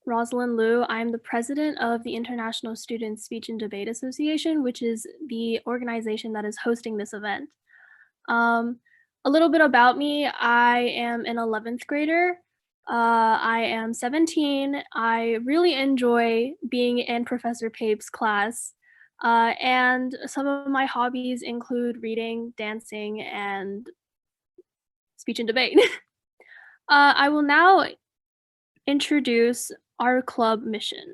Rosalind Liu. I'm the president of the International Student Speech and Debate Association, which is the organization that is hosting this event. A little bit about me, I am an 11th grader. I am 17. I really enjoy being in Professor Pape's class. And some of my hobbies include reading, dancing, and speech and debate. I will now introduce our club mission.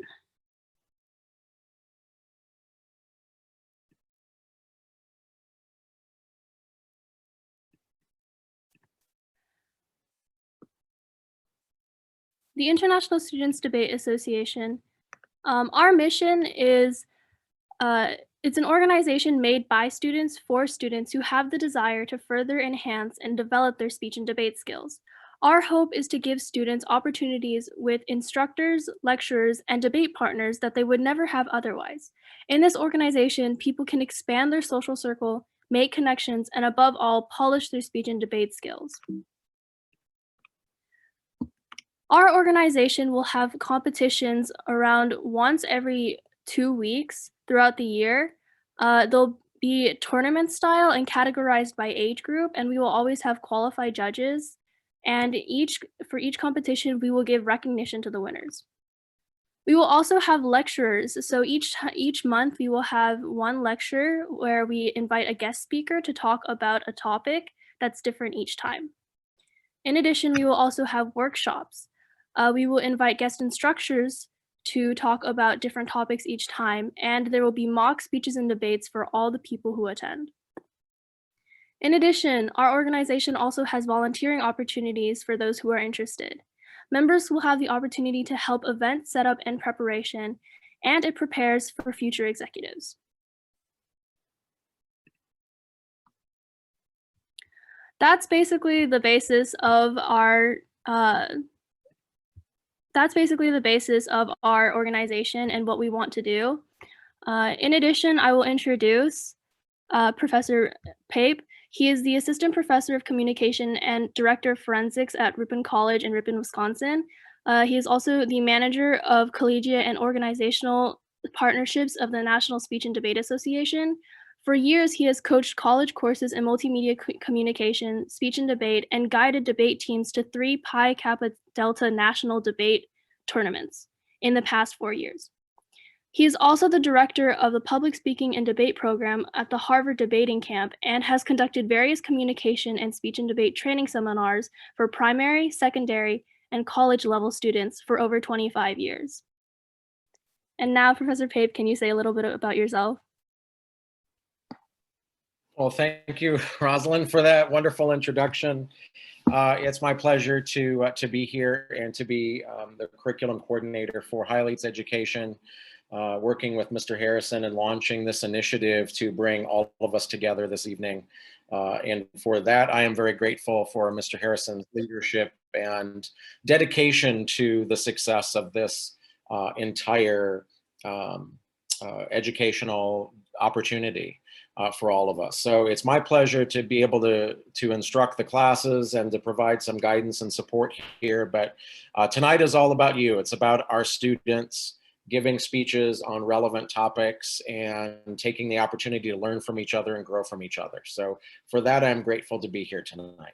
The International Students Debate Association, our mission is it's an organization made by students for students who have the desire to further enhance and develop their speech and debate skills. Our hope is to give students opportunities with instructors, lecturers, and debate partners that they would never have otherwise. In this organization, people can expand their social circle, make connections, and above all, polish their speech and debate skills. Our organization will have competitions around once every 2 weeks throughout the year. They'll be tournament style and categorized by age group, and we will always have qualified judges. And for each competition, we will give recognition to the winners. We will also have lecturers. So each month, we will have one lecture where we invite a guest speaker to talk about a topic that's different each time. In addition, we will also have workshops. We will invite guest instructors to talk about different topics each time, and there will be mock speeches and debates for all the people who attend. In addition, our organization also has volunteering opportunities for those who are interested. Members will have the opportunity to help event setup and preparation, and it prepares for future executives. That's basically the basis of our organization and what we want to do. In addition, I will introduce Professor Pape. He is the Assistant Professor of Communication and Director of Forensics at Ripon College in Ripon, Wisconsin. He is also the manager of collegiate and organizational partnerships of the National Speech and Debate Association. For years, he has coached college courses in multimedia communication, speech and debate, and guided debate teams to 3 Pi Kappa Delta national debate tournaments in the past 4 years. He is also the director of the Public Speaking and Debate program at the Harvard Debating Camp and has conducted various communication and speech and debate training seminars for primary, secondary, and college level students for over 25 years. And now, Professor Pape, can you say a little bit about yourself? Well, thank you, Rosalind, for that wonderful introduction. It's my pleasure to be here and to be the curriculum coordinator for Highlights Education, working with Mr. Harrison and launching this initiative to bring all of us together this evening. And for that, I am very grateful for Mr. Harrison's leadership and dedication to the success of this entire educational opportunity for all of us. So it's my pleasure to be able to instruct the classes and to provide some guidance and support here. But tonight is all about you. It's about our students giving speeches on relevant topics and taking the opportunity to learn from each other and grow from each other. So for that, I'm grateful to be here tonight.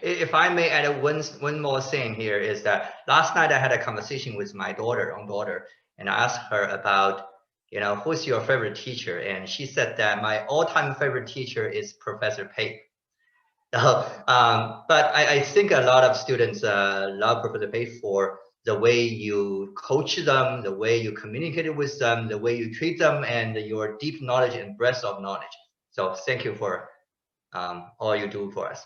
If I may add one more thing here is that last night I had a conversation with my daughter, and I asked her about, who's your favorite teacher? And she said that my all-time favorite teacher is Professor Pape. But I think a lot of students love Professor Pape for the way you coach them, the way you communicate with them, the way you treat them, and your deep knowledge and breadth of knowledge. So thank you for all you do for us.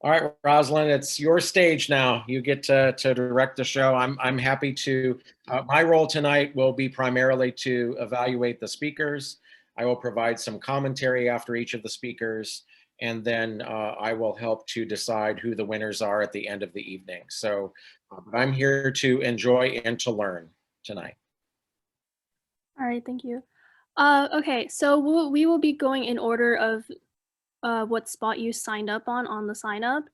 All right, Rosalind, it's your stage now. You get to direct the show. I'm happy to. My role tonight will be primarily to evaluate the speakers. I will provide some commentary after each of the speakers, and then I will help to decide who the winners are at the end of the evening. So I'm here to enjoy and to learn tonight. All right, thank you. Okay, so we will be going in order of what spot you signed up on the sign up.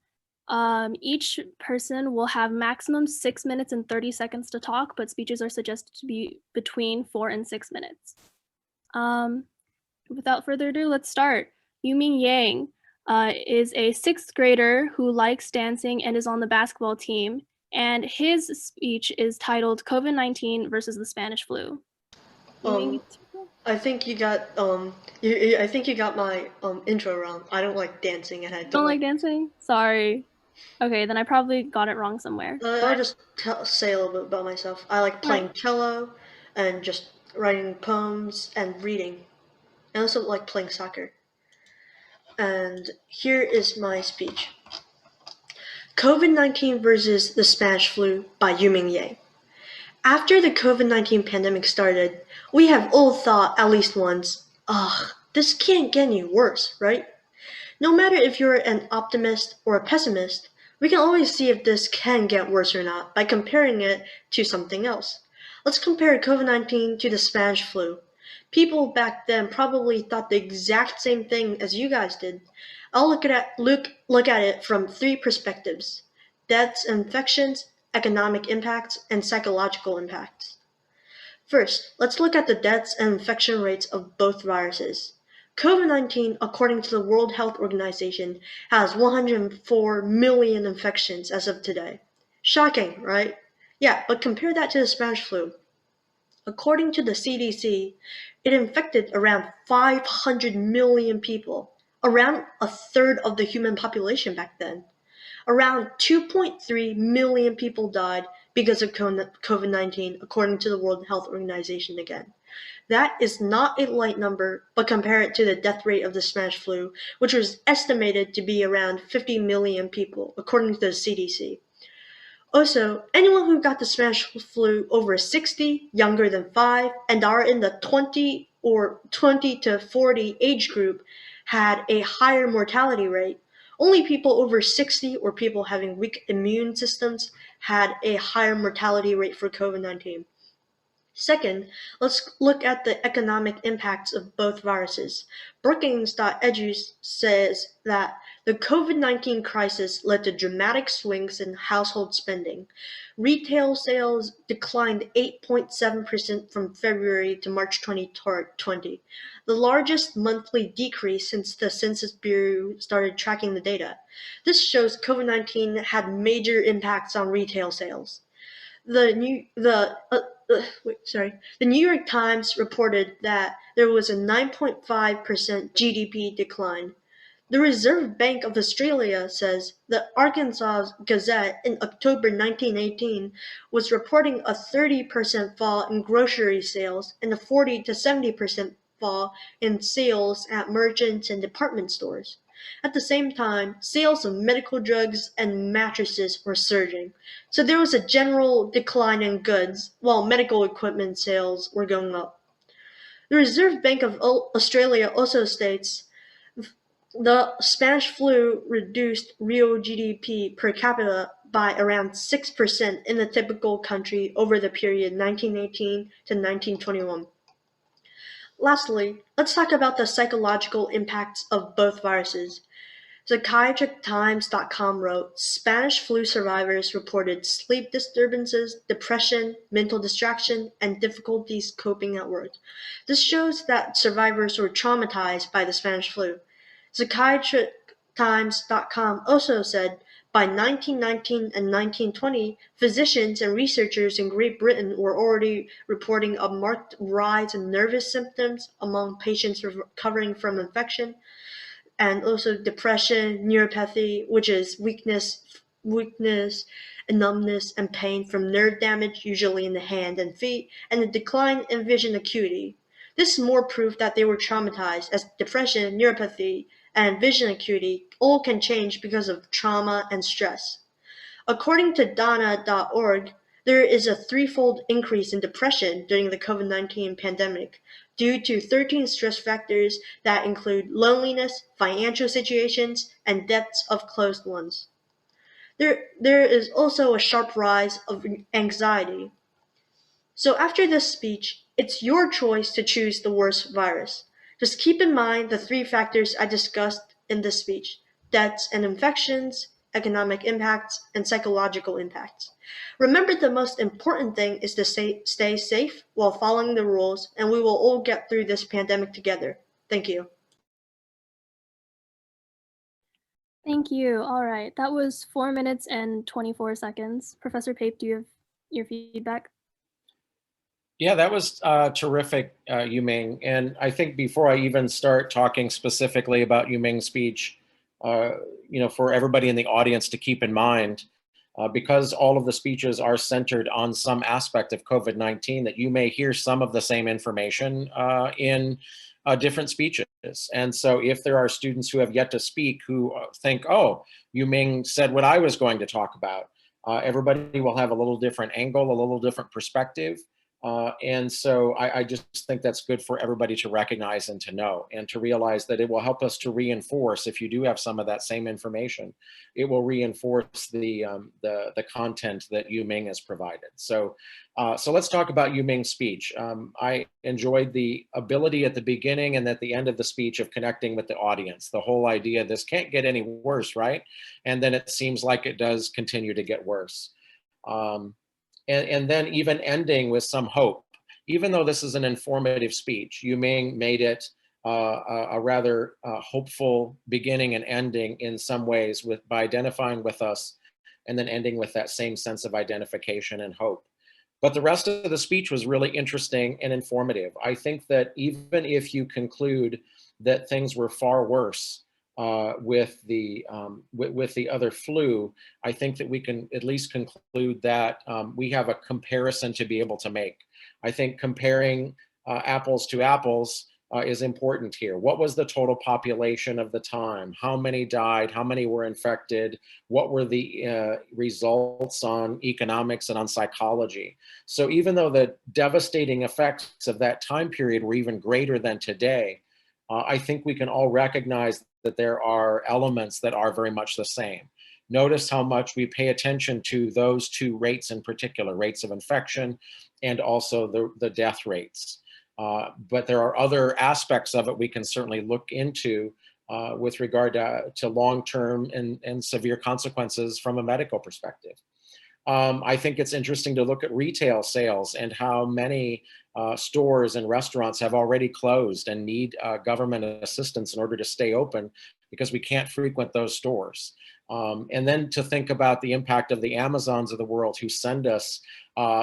Each person will have maximum 6 minutes and 30 seconds to talk, but speeches are suggested to be between 4 and 6 minutes. Without further ado, let's start. Yuming Yang is a 6th grader who likes dancing and is on the basketball team, and his speech is titled COVID-19 versus the Spanish flu. I think you got I think you got my intro wrong. I don't like dancing, and I Don't like dancing? Sorry. Okay, then I probably got it wrong somewhere. I'll just say a little bit about myself. I like playing cello, and just writing poems and reading. I also like playing soccer. And here is my speech. COVID-19 versus the Spanish flu by Yuming Yang. After the COVID-19 pandemic started, we have all thought at least once, ugh, this can't get any worse, right? No matter if you're an optimist or a pessimist, we can always see if this can get worse or not by comparing it to something else. Let's compare COVID-19 to the Spanish flu. People back then probably thought the exact same thing as you guys did. I'll look at it from 3 perspectives: deaths and infections, economic impacts, and psychological impacts. First, let's look at the deaths and infection rates of both viruses. COVID-19, according to the World Health Organization, has 104 million infections as of today. Shocking, right? Yeah, but compare that to the Spanish flu. According to the CDC, it infected around 500 million people, around a third of the human population back then. Around 2.3 million people died because of COVID-19, according to the World Health Organization again. That is not a light number, but compare it to the death rate of the Spanish flu, which was estimated to be around 50 million people, according to the CDC. Also, anyone who got the Spanish flu over 60, younger than 5, and are in the 20 to 40 age group had a higher mortality rate. Only people over 60 or people having weak immune systems had a higher mortality rate for COVID-19. Second, let's look at the economic impacts of both viruses. Brookings.edu says that the COVID-19 crisis led to dramatic swings in household spending. Retail sales declined 8.7% from February to March 2020, the largest monthly decrease since the Census Bureau started tracking the data. This shows COVID-19 had major impacts on retail sales. The New York Times reported that there was a 9.5% GDP decline. The Reserve Bank of Australia says the Arkansas Gazette in October 1918 was reporting a 30% fall in grocery sales and a 40 to 70% fall in sales at merchants and department stores. At the same time, sales of medical drugs and mattresses were surging, so there was a general decline in goods, while medical equipment sales were going up. The Reserve Bank of Australia also states the Spanish flu reduced real GDP per capita by around 6% in the typical country over the period 1918 to 1921. Lastly, let's talk about the psychological impacts of both viruses. PsychiatricTimes.com wrote, Spanish flu survivors reported sleep disturbances, depression, mental distraction, and difficulties coping at work. This shows that survivors were traumatized by the Spanish flu. PsychiatricTimes.com also said, by 1919 and 1920, physicians and researchers in Great Britain were already reporting a marked rise in nervous symptoms among patients recovering from infection, and also depression, neuropathy, which is weakness, and numbness and pain from nerve damage, usually in the hand and feet, and a decline in vision acuity. This is more proof that they were traumatized, as depression, neuropathy, and vision acuity all can change because of trauma and stress. According to Dana.org, there is a threefold increase in depression during the COVID-19 pandemic due to 13 stress factors that include loneliness, financial situations, and deaths of close ones. There is also a sharp rise of anxiety. So after this speech, it's your choice to choose the worst virus. Just keep in mind the 3 factors I discussed in this speech: deaths and infections, economic impacts, and psychological impacts. Remember, the most important thing is to stay safe while following the rules, and we will all get through this pandemic together. Thank you. Thank you. All right, that was 4 minutes and 24 seconds. Professor Pape, do you have your feedback? Yeah, that was terrific, Yuming. And I think before I even start talking specifically about Yuming's speech, for everybody in the audience to keep in mind, because all of the speeches are centered on some aspect of COVID-19, that you may hear some of the same information in different speeches. And so if there are students who have yet to speak who think, oh, Yuming said what I was going to talk about, everybody will have a little different angle, a little different perspective. And so I just think that's good for everybody to recognize and to know, and to realize that it will help us to reinforce, if you do have some of that same information, it will reinforce the content that Yuming has provided. So let's talk about Yuming's speech. I enjoyed the ability at the beginning and at the end of the speech of connecting with the audience. The whole idea, this can't get any worse, right? And then it seems like it does continue to get worse. And then even ending with some hope. Even though this is an informative speech, Yuming made it a rather hopeful beginning and ending in some ways, by identifying with us and then ending with that same sense of identification and hope. But the rest of the speech was really interesting and informative. I think that even if you conclude that things were far worse with the other flu, I think that we can at least conclude that we have a comparison to be able to make. I think comparing apples to apples is important here. What was the total population of the time? How many died? How many were infected? What were the results on economics and on psychology? So even though the devastating effects of that time period were even greater than today, I think we can all recognize that there are elements that are very much the same. Notice how much we pay attention to those two rates in particular, rates of infection and also the death rates. But there are other aspects of it we can certainly look into with regard to long-term and severe consequences from a medical perspective. I think it's interesting to look at retail sales and how many stores and restaurants have already closed and need government assistance in order to stay open, because we can't frequent those stores. And then to think about the impact of the Amazons of the world, who send us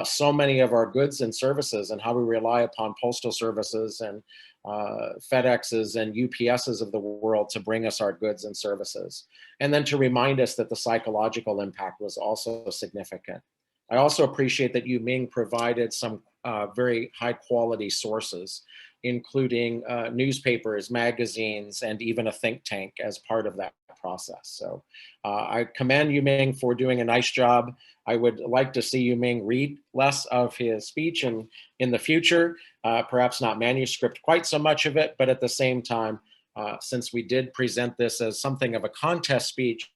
so many of our goods and services, and how we rely upon postal services and FedExes and UPSs of the world to bring us our goods and services. And then to remind us that the psychological impact was also significant. I also appreciate that Yuming provided some very high quality sources, including newspapers, magazines, and even a think tank as part of that process. So I commend Yuming for doing a nice job. I would like to see Yuming read less of his speech in the future, perhaps not manuscript quite so much of it, but at the same time, since we did present this as something of a contest speech,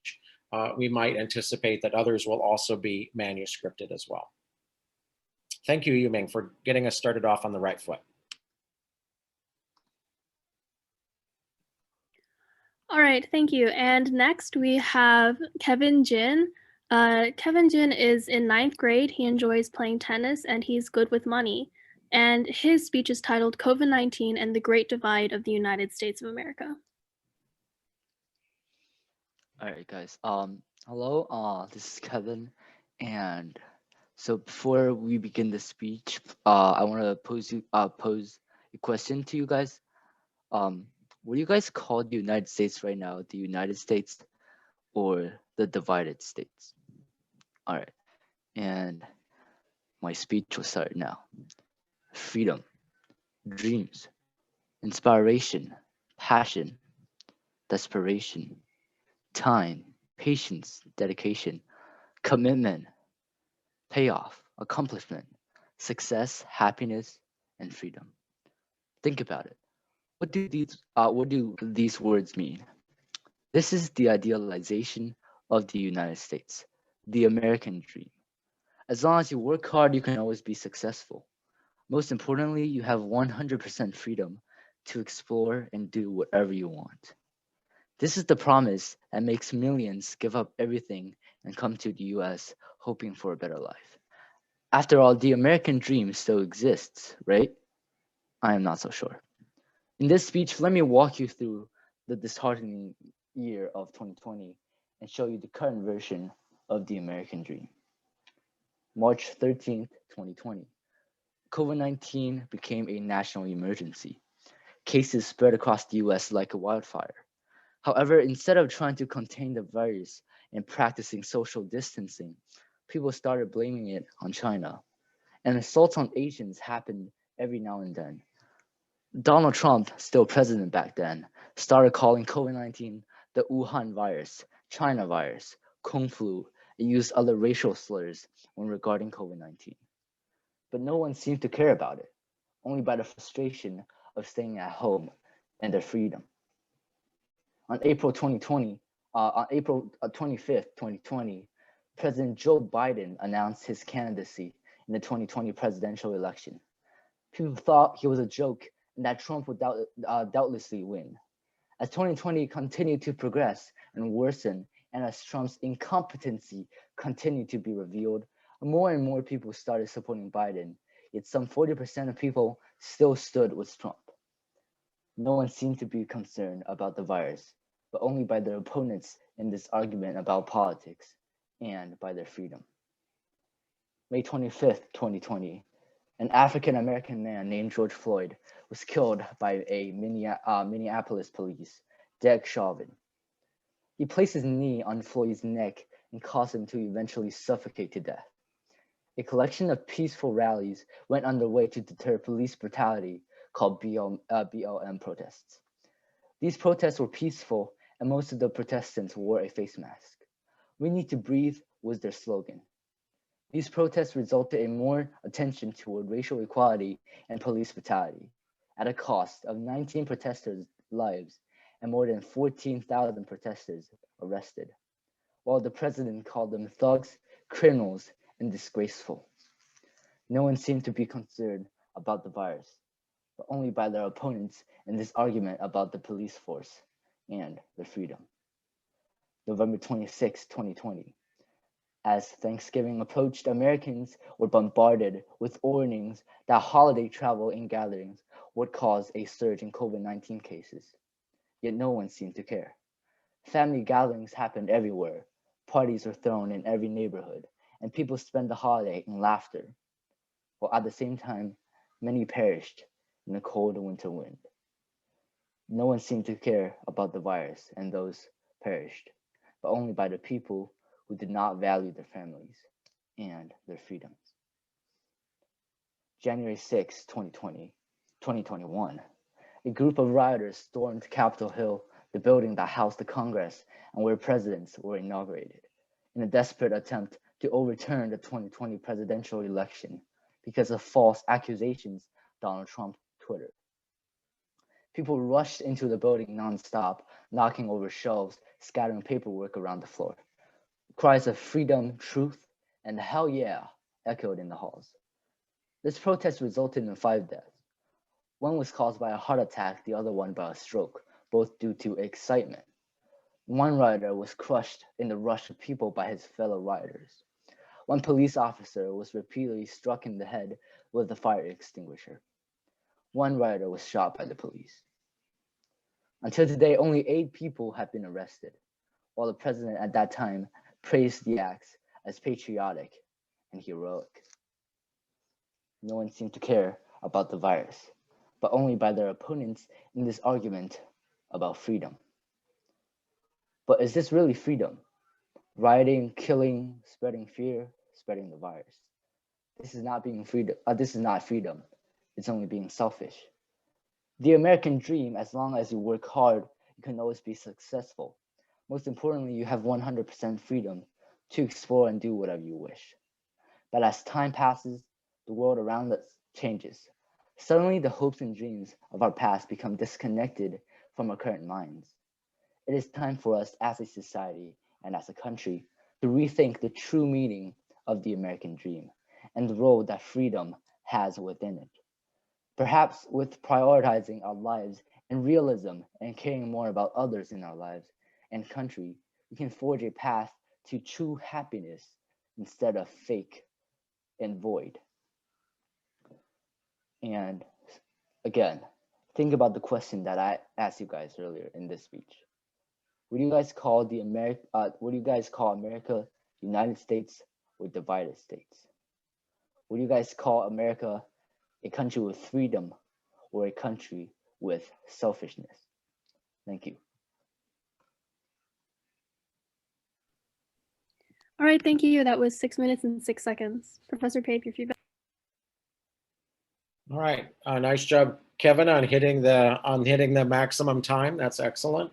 we might anticipate that others will also be manuscripted as well. Thank you, Yuming, for getting us started off on the right foot. All right, thank you. And next we have Kevin Ginn. Kevin Ginn is in 9th grade. He enjoys playing tennis and he's good with money. And his speech is titled COVID-19 and the Great Divide of the United States of America. All right, guys. Hello. This is Kevin, and so before we begin the speech, I want to pose a question to you guys. What do you guys call the United States right now? The United States or the divided states? All right, and my speech will start now. Freedom, dreams, inspiration, passion, desperation, time, patience, dedication, commitment, payoff, accomplishment, success, happiness, and freedom. Think about it. What do these words mean? This is the idealization of the United States, the American dream. As long as you work hard, you can always be successful. Most importantly, you have 100% freedom to explore and do whatever you want. This is the promise that makes millions give up everything and come to the US hoping for a better life. After all, the American dream still exists, right? I am not so sure. In this speech, let me walk you through the disheartening year of 2020 and show you the current version of the American dream. March 13th, 2020. COVID-19 became a national emergency. Cases spread across the US like a wildfire. However, instead of trying to contain the virus and practicing social distancing, people started blaming it on China. And assaults on Asians happened every now and then. Donald Trump, still president back then, started calling COVID-19 the Wuhan virus, China virus, Kung flu, and used other racial slurs when regarding COVID-19. But no one seemed to care about it, only by the frustration of staying at home and their freedom. On April 25th, 2020, President Joe Biden announced his candidacy in the 2020 presidential election. People thought he was a joke and that Trump would doubtlessly win. As 2020 continued to progress and worsen, and as Trump's incompetency continued to be revealed, more and more people started supporting Biden, yet some 40% of people still stood with Trump. No one seemed to be concerned about the virus, but only by their opponents in this argument about politics and by their freedom. May 25th, 2020, an African-American man named George Floyd was killed by a Minneapolis police, Derek Chauvin. He placed his knee on Floyd's neck and caused him to eventually suffocate to death. A collection of peaceful rallies went underway to deter police brutality called BLM protests. These protests were peaceful and most of the protestants wore a face mask. "We need to breathe" was their slogan. These protests resulted in more attention toward racial equality and police brutality, at a cost of 19 protesters' lives and more than 14,000 protesters arrested, while the president called them thugs, criminals, and disgraceful. No one seemed to be concerned about the virus, but only by their opponents in this argument about the police force and their freedom. November 26, 2020. As Thanksgiving approached, Americans were bombarded with warnings that holiday travel and gatherings would cause a surge in COVID-19 cases. Yet no one seemed to care. Family gatherings happened everywhere. Parties were thrown in every neighborhood, and people spent the holiday in laughter. While at the same time, many perished in the cold winter wind. No one seemed to care about the virus and those perished, but only by the people who did not value their families and their freedoms. January 6, 2021, a group of rioters stormed Capitol Hill, the building that housed the Congress and where presidents were inaugurated, in a desperate attempt to overturn the 2020 presidential election because of false accusations Donald Trump Twitter. People rushed into the building nonstop, knocking over shelves, scattering paperwork around the floor. Cries of freedom, truth, and hell yeah echoed in the halls. This protest resulted in 5 deaths. One was caused by a heart attack, the other one by a stroke, both due to excitement. One rioter was crushed in the rush of people by his fellow rioters. One police officer was repeatedly struck in the head with a fire extinguisher. One rioter was shot by the police. Until today, only 8 people have been arrested, while the president at that time praised the acts as patriotic and heroic. No one seemed to care about the virus, but only by their opponents in this argument about freedom. But is this really freedom? Rioting, killing, spreading fear, spreading the virus. This is not freedom. It's only being selfish. The American dream, as long as you work hard, you can always be successful. Most importantly, you have 100% freedom to explore and do whatever you wish. But as time passes, the world around us changes. Suddenly, the hopes and dreams of our past become disconnected from our current minds. It is time for us as a society and as a country to rethink the true meaning of the American dream and the role that freedom has within it. Perhaps with prioritizing our lives and realism and caring more about others in our lives and country, we can forge a path to true happiness instead of fake and void. And again, think about the question that I asked you guys earlier in this speech. Would you guys call America United States or divided states? Would you guys call America a country with freedom or a country with selfishness? Thank you. All right, thank you. That was 6 minutes and 6 seconds. Professor Pape, your feedback. All right, nice job, Kevin, on hitting the maximum time. That's excellent.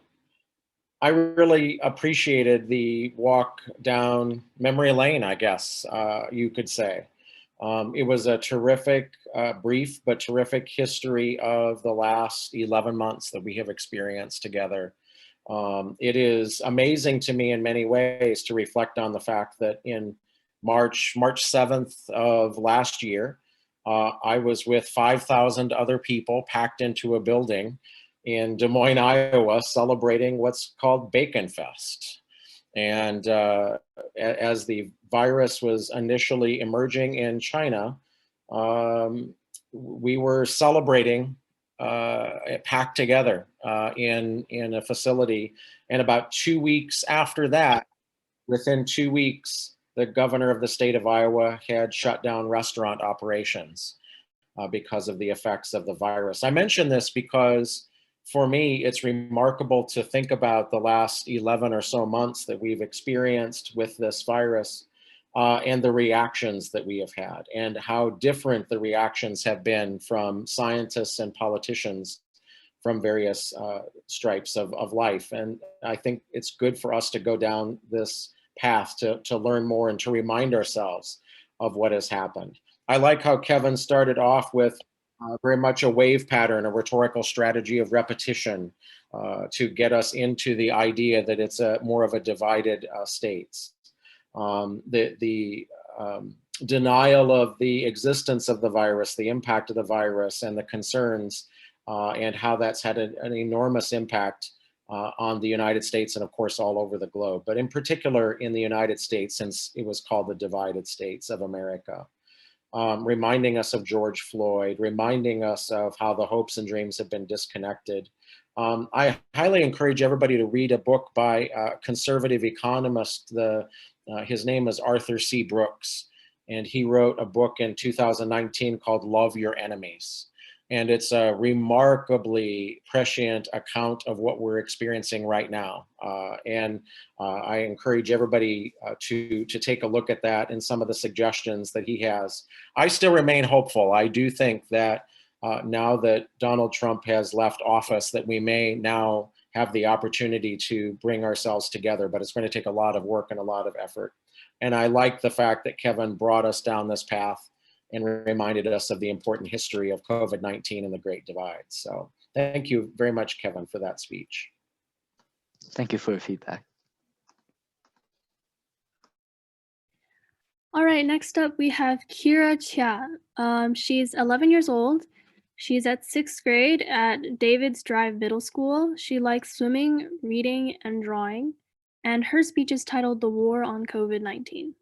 I really appreciated the walk down memory lane, I guess you could say. It was a terrific, brief but terrific history of the last 11 months that we have experienced together. It is amazing to me in many ways to reflect on the fact that in March 7th of last year, I was with 5,000 other people packed into a building in Des Moines, Iowa, celebrating what's called Bacon Fest. And as the virus was initially emerging in China, we were celebrating packed together in a facility. And about 2 weeks after that, within 2 weeks, the governor of the state of Iowa had shut down restaurant operations because of the effects of the virus. I mention this because for me, it's remarkable to think about the last 11 or so months that we've experienced with this virus and the reactions that we have had and how different the reactions have been from scientists and politicians from various stripes of life. And I think it's good for us to go down this path to learn more and to remind ourselves of what has happened. I like how Kevin started off with very much a wave pattern, a rhetorical strategy of repetition to get us into the idea that it's more of a divided states. The denial of the existence of the virus, the impact of the virus and the concerns and how that's had an enormous impact on the United States and of course all over the globe, but in particular in the United States since it was called the divided states of America. Reminding us of George Floyd, reminding us of how the hopes and dreams have been disconnected. I highly encourage everybody to read a book by a conservative economist. His name is Arthur C. Brooks, and he wrote a book in 2019 called Love Your Enemies. And it's a remarkably prescient account of what we're experiencing right now. I encourage everybody to take a look at that and some of the suggestions that he has. I still remain hopeful. I do think that now that Donald Trump has left office, that we may now have the opportunity to bring ourselves together, but it's going to take a lot of work and a lot of effort. And I like the fact that Kevin brought us down this path and reminded us of the important history of COVID-19 and the Great Divide. So thank you very much, Kevin, for that speech. Thank you for your feedback. All right, next up we have Kira Chia. She's 11 years old. She's at 6th grade at David's Drive Middle School. She likes swimming, reading, and drawing. And her speech is titled The War on COVID-19.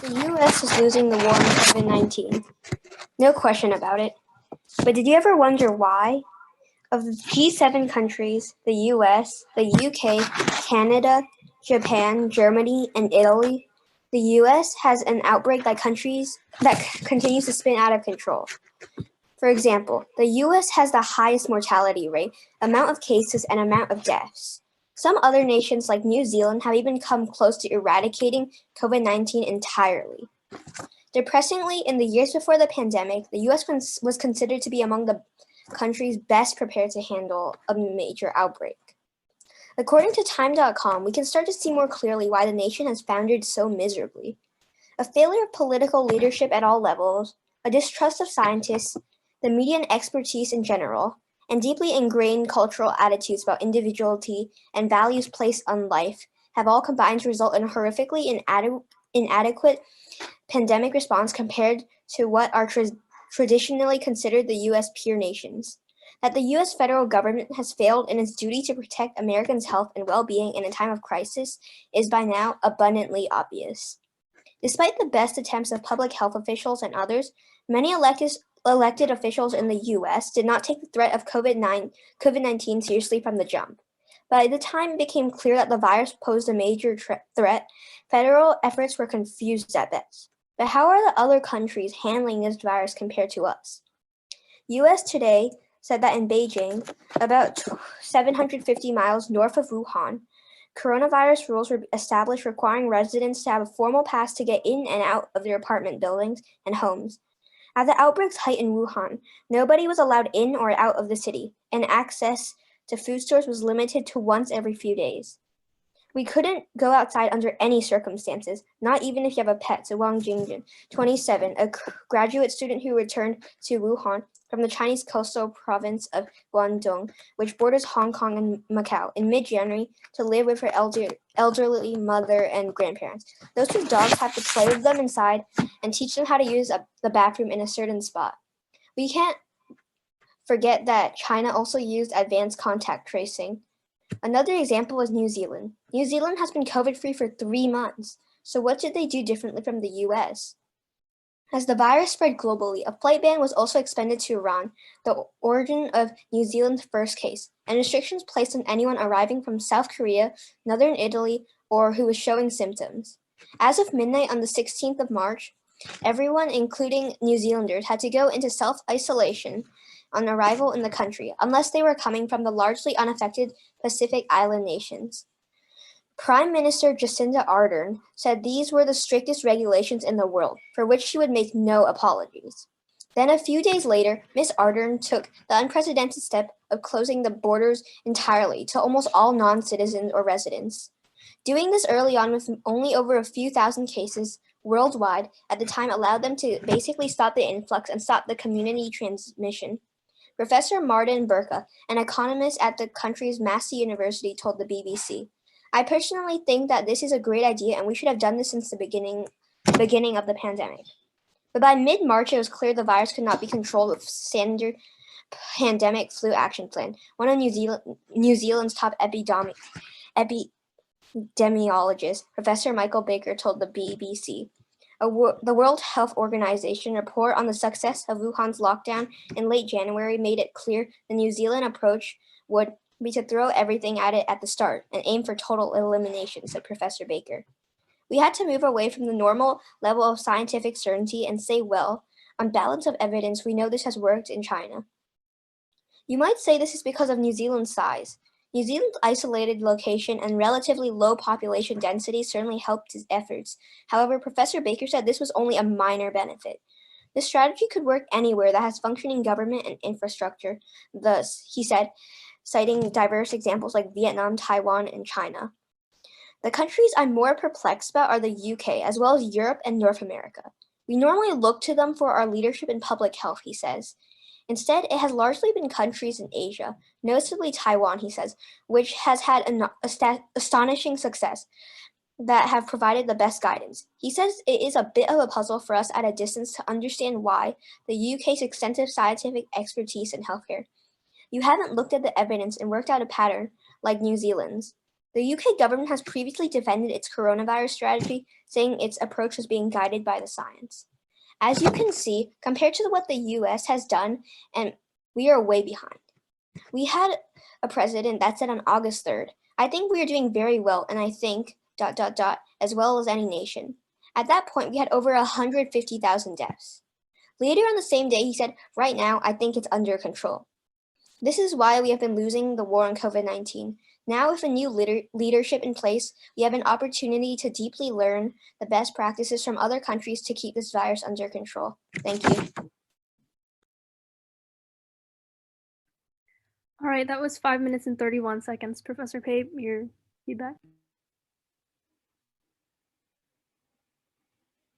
The U.S. is losing the war on COVID-19. No question about it. But did you ever wonder why? Of the G7 countries, the U.S., the U.K., Canada, Japan, Germany, and Italy, the U.S. has an outbreak that continues to spin out of control. For example, the U.S. has the highest mortality rate, amount of cases, and amount of deaths. Some other nations like New Zealand have even come close to eradicating COVID-19 entirely. Depressingly, in the years before the pandemic, the U.S. was considered to be among the countries best prepared to handle a major outbreak. According to Time.com, we can start to see more clearly why the nation has foundered so miserably. A failure of political leadership at all levels, a distrust of scientists, the media and expertise in general, and deeply ingrained cultural attitudes about individuality and values placed on life have all combined to result in a horrifically inadequate pandemic response compared to what our traditionally considered the U.S. peer nations. That the U.S. federal government has failed in its duty to protect Americans' health and well-being in a time of crisis is by now abundantly obvious. Despite the best attempts of public health officials and others, many elected officials in the U.S. did not take the threat of COVID-19 seriously from the jump. By the time it became clear that the virus posed a major threat, federal efforts were confused at best. But how are the other countries handling this virus compared to us? U.S. Today said that in Beijing, about 750 miles north of Wuhan, coronavirus rules were established requiring residents to have a formal pass to get in and out of their apartment buildings and homes. At the outbreak's height in Wuhan, nobody was allowed in or out of the city, and access to food stores was limited to once every few days. We couldn't go outside under any circumstances, not even if you have a pet, said Wang Jingjin, 27, a graduate student who returned to Wuhan from the Chinese coastal province of Guangdong, which borders Hong Kong and Macau, in mid-January to live with her elderly mother and grandparents. Those two dogs have to play with them inside and teach them how to use the bathroom in a certain spot. We can't forget that China also used advanced contact tracing. Another example was New Zealand. New Zealand has been COVID-free for 3 months. So what did they do differently from the US? As the virus spread globally, a flight ban was also extended to Iran, the origin of New Zealand's first case, and restrictions placed on anyone arriving from South Korea, Northern Italy, or who was showing symptoms. As of midnight on the 16th of March, everyone, including New Zealanders, had to go into self-isolation on arrival in the country, unless they were coming from the largely unaffected Pacific Island nations. Prime Minister Jacinda Ardern said these were the strictest regulations in the world, for which she would make no apologies. Then a few days later, Ms. Ardern took the unprecedented step of closing the borders entirely to almost all non-citizens or residents. Doing this early on with only over a few thousand cases worldwide at the time allowed them to basically stop the influx and stop the community transmission. Professor Martin Burka, an economist at the country's Massey University, told the BBC, "I personally think that this is a great idea and we should have done this since the beginning of the pandemic." But by mid-March, it was clear the virus could not be controlled with standard pandemic flu action plan. One of New Zealand's top epidemiologists, Professor Michael Baker, told the BBC, the World Health Organization report on the success of Wuhan's lockdown in late January made it clear the New Zealand approach would be to throw everything at it at the start and aim for total elimination, said Professor Baker. We had to move away from the normal level of scientific certainty and say, well, on balance of evidence, we know this has worked in China. You might say this is because of New Zealand's size. New Zealand's isolated location and relatively low population density certainly helped his efforts. However, Professor Baker said this was only a minor benefit. This strategy could work anywhere that has functioning government and infrastructure. Thus, he said, citing diverse examples like Vietnam, Taiwan, and China. The countries I'm more perplexed about are the UK, as well as Europe and North America. We normally look to them for our leadership in public health, he says. Instead, it has largely been countries in Asia, notably Taiwan, he says, which has had astonishing success that have provided the best guidance. He says it is a bit of a puzzle for us at a distance to understand why the UK's extensive scientific expertise in healthcare. You haven't looked at the evidence and worked out a pattern like New Zealand's. The UK government has previously defended its coronavirus strategy, saying its approach was being guided by the science. As you can see, compared to what the US has done, and we are way behind. We had a president that said on August 3rd, "I think we are doing very well, and I think ... as well as any nation." At that point, we had over 150,000 deaths. Later on the same day, he said, "Right now, I think it's under control." This is why we have been losing the war on COVID-19. Now, with a new leadership in place, we have an opportunity to deeply learn the best practices from other countries to keep this virus under control. Thank you. All right, that was 5 minutes and 31 seconds. Professor Pape, your feedback.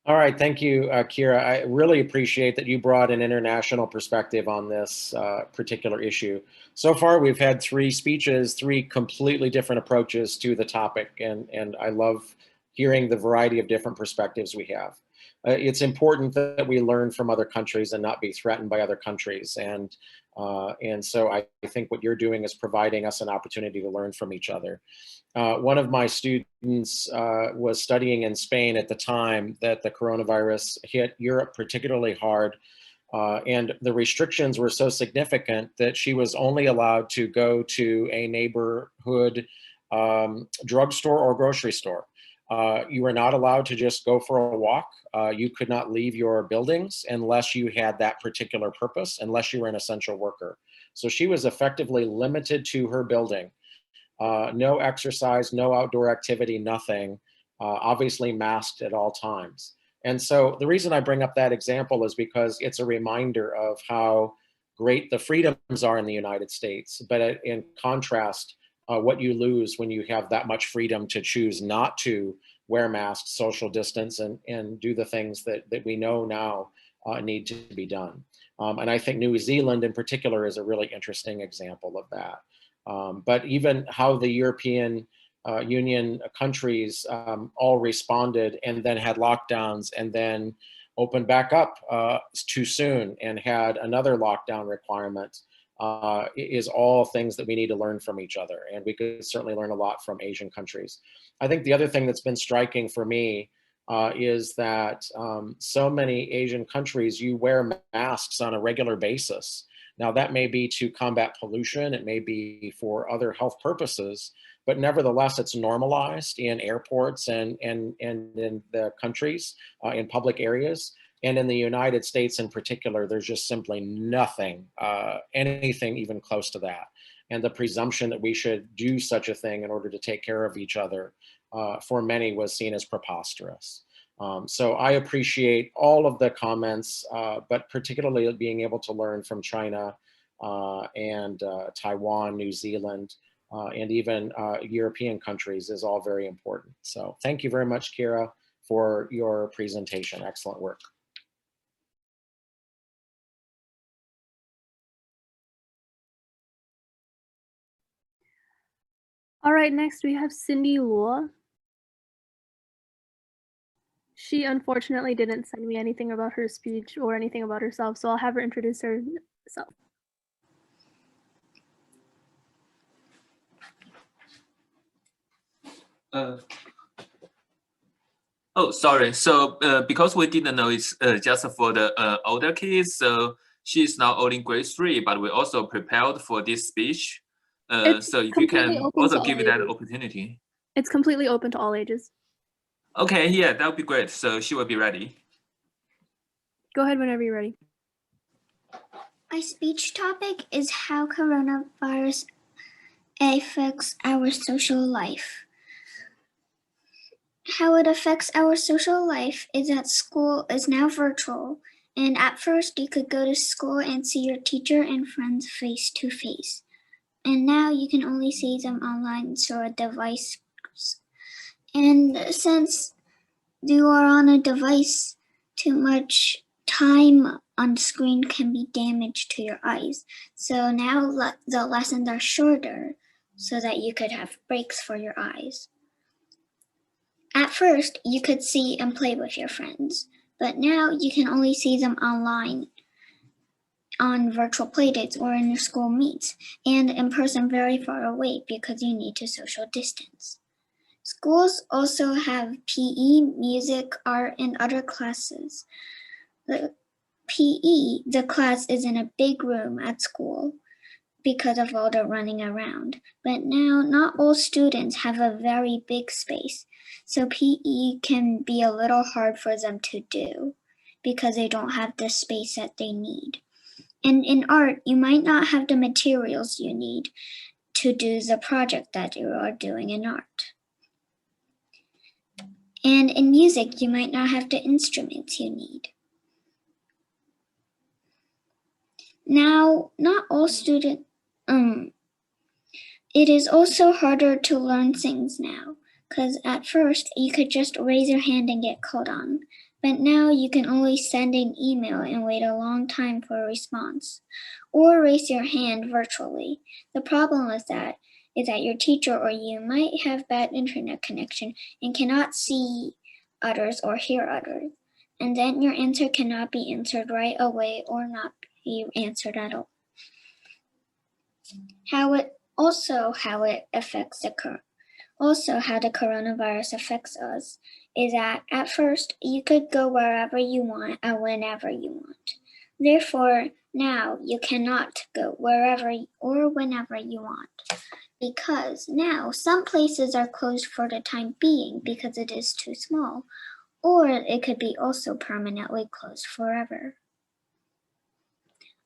All right, thank you, Kira. I really appreciate that you brought an international perspective on this particular issue. So far, we've had 3 speeches, 3 completely different approaches to the topic, and I love hearing the variety of different perspectives we have. it's important that we learn from other countries and not be threatened by other countries. And so I think what you're doing is providing us an opportunity to learn from each other. One of my students was studying in Spain at the time that the coronavirus hit Europe particularly hard. And the restrictions were so significant that she was only allowed to go to a neighborhood drugstore or grocery store. You were not allowed to just go for a walk. You could not leave your buildings unless you had that particular purpose, unless you were an essential worker. So she was effectively limited to her building. No exercise, no outdoor activity, nothing, obviously masked at all times. And so the reason I bring up that example is because it's a reminder of how great the freedoms are in the United States, but in contrast, what you lose when you have that much freedom to choose not to wear masks, social distance, and do the things that we know now need to be done. And I think New Zealand in particular is a really interesting example of that. But even how the European Union countries all responded and then had lockdowns and then opened back up too soon and had another lockdown requirement is all things that we need to learn from each other. And we could certainly learn a lot from Asian countries. I think the other thing that's been striking for me is that so many Asian countries, you wear masks on a regular basis. Now that may be to combat pollution, it may be for other health purposes, but nevertheless, it's normalized in airports and in the countries, in public areas. And in the United States in particular, there's just simply nothing, anything even close to that. And the presumption that we should do such a thing in order to take care of each other, for many was seen as preposterous. So I appreciate all of the comments, but particularly being able to learn from China and Taiwan, New Zealand, and even European countries is all very important. So thank you very much, Kira, for your presentation. Excellent work. All right, next we have Cindy Luo. She unfortunately didn't send me anything about her speech or anything about herself, so I'll have her introduce herself. Oh, sorry. So because we didn't know it's just for the older kids, so she's now only grade 3, but we also prepared for this speech. So if you can also give it that opportunity. It's completely open to all ages. Okay, yeah, that would be great. So she will be ready. Go ahead whenever you're ready. My speech topic is how coronavirus affects our social life. How it affects our social life is that school is now virtual, and at first you could go to school and see your teacher and friends face to face. And now you can only see them online through a device. And since you are on a device, too much time on screen can be damage to your eyes. So now the lessons are shorter so that you could have breaks for your eyes. At first, you could see and play with your friends, but now you can only see them online on virtual playdates or in your school meets, and in person very far away because you need to social distance. Schools also have PE, music, art, and other classes. The PE, the class is in a big room at school because of all the running around. But now, not all students have a very big space, so PE can be a little hard for them to do because they don't have the space that they need. And in art, you might not have the materials you need to do the project that you are doing in art. And in music, you might not have the instruments you need. Now, not all students, it is also harder to learn things now, because at first you could just raise your hand and get called on, but now you can only send an email and wait a long time for a response, or raise your hand virtually. The problem with that is that your teacher or you might have bad internet connection and cannot see others or hear others. and then your answer cannot be answered right away or not be answered at all. How the coronavirus affects us is that at first you could go wherever you want and whenever you want. Therefore, now you cannot go wherever or whenever you want, because now some places are closed for the time being because it is too small, or it could be also permanently closed forever.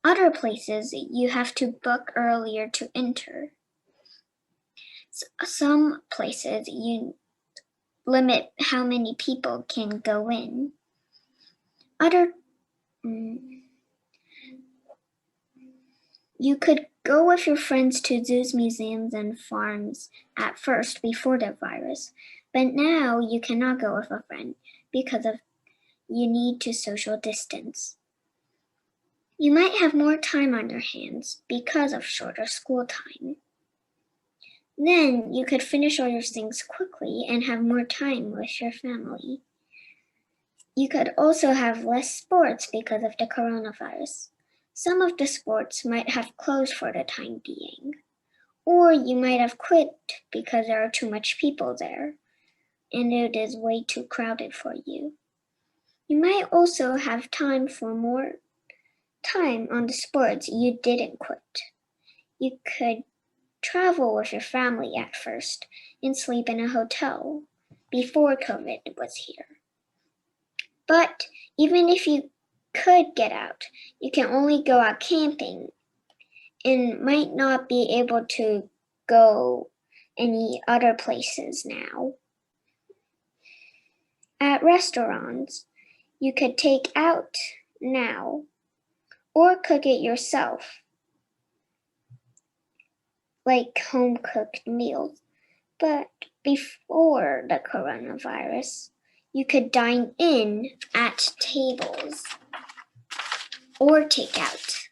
Other places you have to book earlier to enter. Some places you limit how many people can go in. You could go with your friends to zoos, museums, and farms at first before the virus, but now you cannot go with a friend because you need to social distance. You might have more time on your hands because of shorter school time. Then you could finish all your things quickly and have more time with your family. You could also have less sports because of the coronavirus. Some of the sports might have closed for the time being, or you might have quit because there are too much people there and it is way too crowded for you. You might also have time for more time on the sports you didn't quit. You could travel with your family at first and sleep in a hotel before COVID was here. But even if you could get out, you can only go out camping and might not be able to go any other places now. At restaurants, you could take out now or cook it yourself, like home-cooked meals. But before the coronavirus, you could dine in at tables or take out.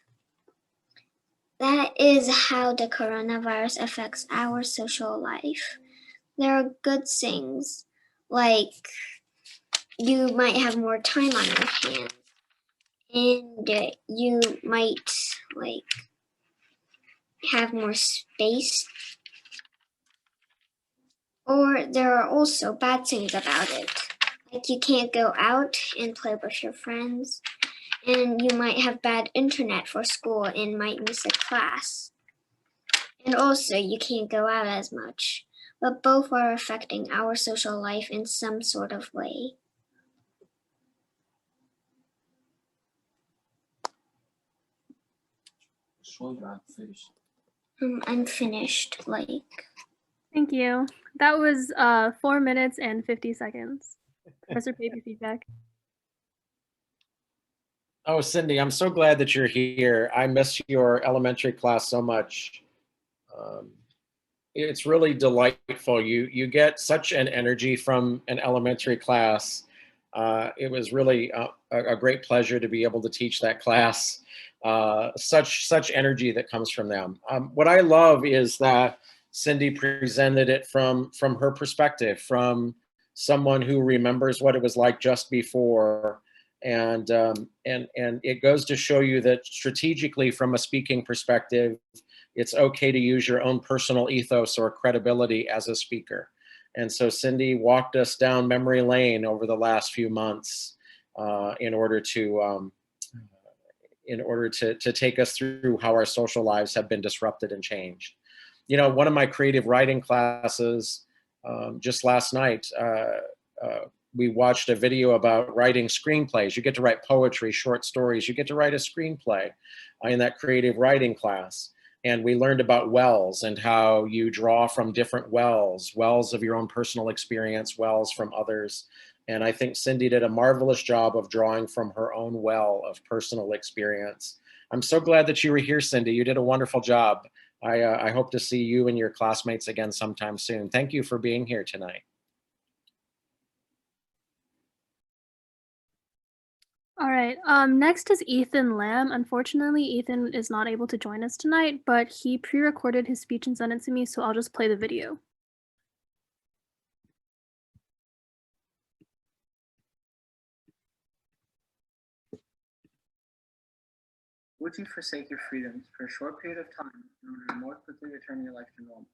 That is how the coronavirus affects our social life. There are good things, like you might have more time on your hands, and you might have more space. Or there are also bad things about it, like you can't go out and play with your friends, and you might have bad internet for school and might miss a class. And also you can't go out as much, but both are affecting our social life in some sort of way. I'm finished, Thank you. That was 4 minutes and 50 seconds. Professor Pape, your feedback. Oh, Cindy, I'm so glad that you're here. I miss your elementary class so much. It's really delightful. You get such an energy from an elementary class. It was really a great pleasure to be able to teach that class. Such energy that comes from them. What I love is that Cindy presented it from her perspective, from someone who remembers what it was like just before. And it goes to show you that strategically, from a speaking perspective, it's okay to use your own personal ethos or credibility as a speaker. And so Cindy walked us down memory lane over the last few months in order to take us through how our social lives have been disrupted and changed. You know, one of my creative writing classes just last night, we watched a video about writing screenplays. You get to write poetry, short stories. You get to write a screenplay in that creative writing class. And we learned about wells and how you draw from different wells of your own personal experience, wells from others. And I think Cindy did a marvelous job of drawing from her own well of personal experience. I'm so glad that you were here, Cindy. You did a wonderful job. I hope to see you and your classmates again sometime soon. Thank you for being here tonight. All right, next is Ethan Lamb. Unfortunately, Ethan is not able to join us tonight, but he pre-recorded his speech and sent it to me, so I'll just play the video. Would you forsake your freedoms for a short period of time in order to more quickly return your life to normal?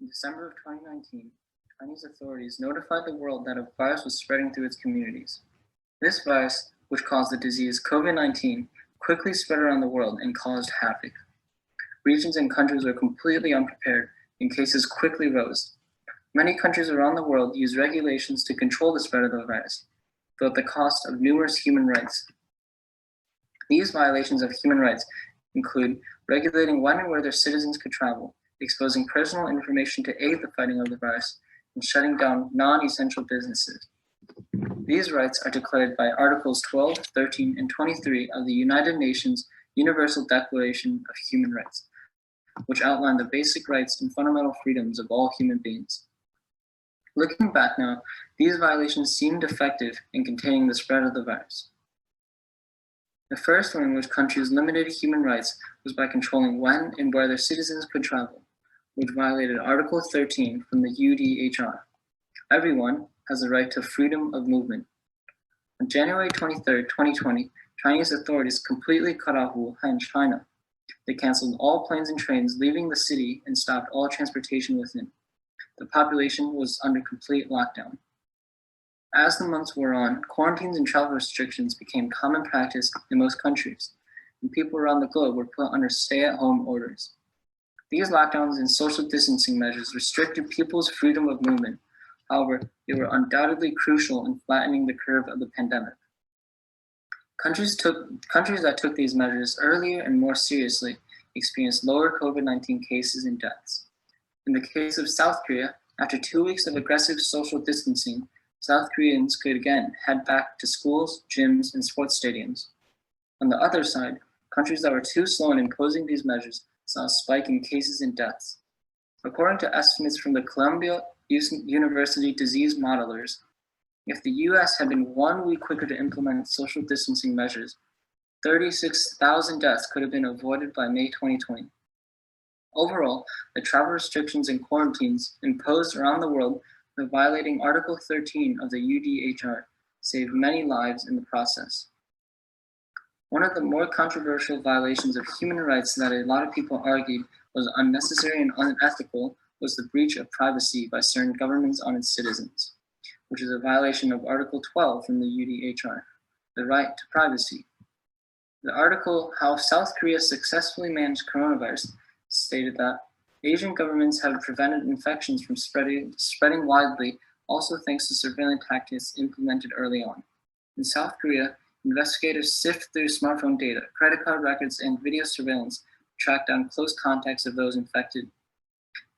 In December of 2019, Chinese authorities notified the world that a virus was spreading through its communities. This virus, which caused the disease COVID-19, quickly spread around the world and caused havoc. Regions and countries were completely unprepared, and cases quickly rose. Many countries around the world used regulations to control the spread of the virus, though at the cost of numerous human rights. These violations of human rights include regulating when and where their citizens could travel, exposing personal information to aid the fighting of the virus, and shutting down non-essential businesses. These rights are declared by Articles 12, 13, and 23 of the United Nations Universal Declaration of Human Rights, which outline the basic rights and fundamental freedoms of all human beings. Looking back now, these violations seemed effective in containing the spread of the virus. The first one in which countries limited human rights was by controlling when and where their citizens could travel, which violated Article 13 from the UDHR. Everyone has the right to freedom of movement. On January 23, 2020, Chinese authorities completely cut off Wuhan, China. They canceled all planes and trains leaving the city and stopped all transportation within. The population was under complete lockdown. As the months wore on, quarantines and travel restrictions became common practice in most countries, and people around the globe were put under stay-at-home orders. These lockdowns and social distancing measures restricted people's freedom of movement. However, they were undoubtedly crucial in flattening the curve of the pandemic. Countries that took these measures earlier and more seriously experienced lower COVID-19 cases and deaths. In the case of South Korea, after 2 weeks of aggressive social distancing, South Koreans could again head back to schools, gyms, and sports stadiums. On the other side, countries that were too slow in imposing these measures saw a spike in cases and deaths. According to estimates from the Columbia University disease modelers, if the US had been 1 week quicker to implement social distancing measures, 36,000 deaths could have been avoided by May 2020. Overall, the travel restrictions and quarantines imposed around the world by violating Article 13 of the UDHR saved many lives in the process. One of the more controversial violations of human rights that a lot of people argued was unnecessary and unethical was the breach of privacy by certain governments on its citizens, which is a violation of Article 12 from the UDHR, the right to privacy. The article, How South Korea Successfully Managed Coronavirus, stated that Asian governments have prevented infections from spreading widely, also thanks to surveillance tactics implemented early on. In South Korea, investigators sift through smartphone data, credit card records, and video surveillance to track down close contacts of those infected.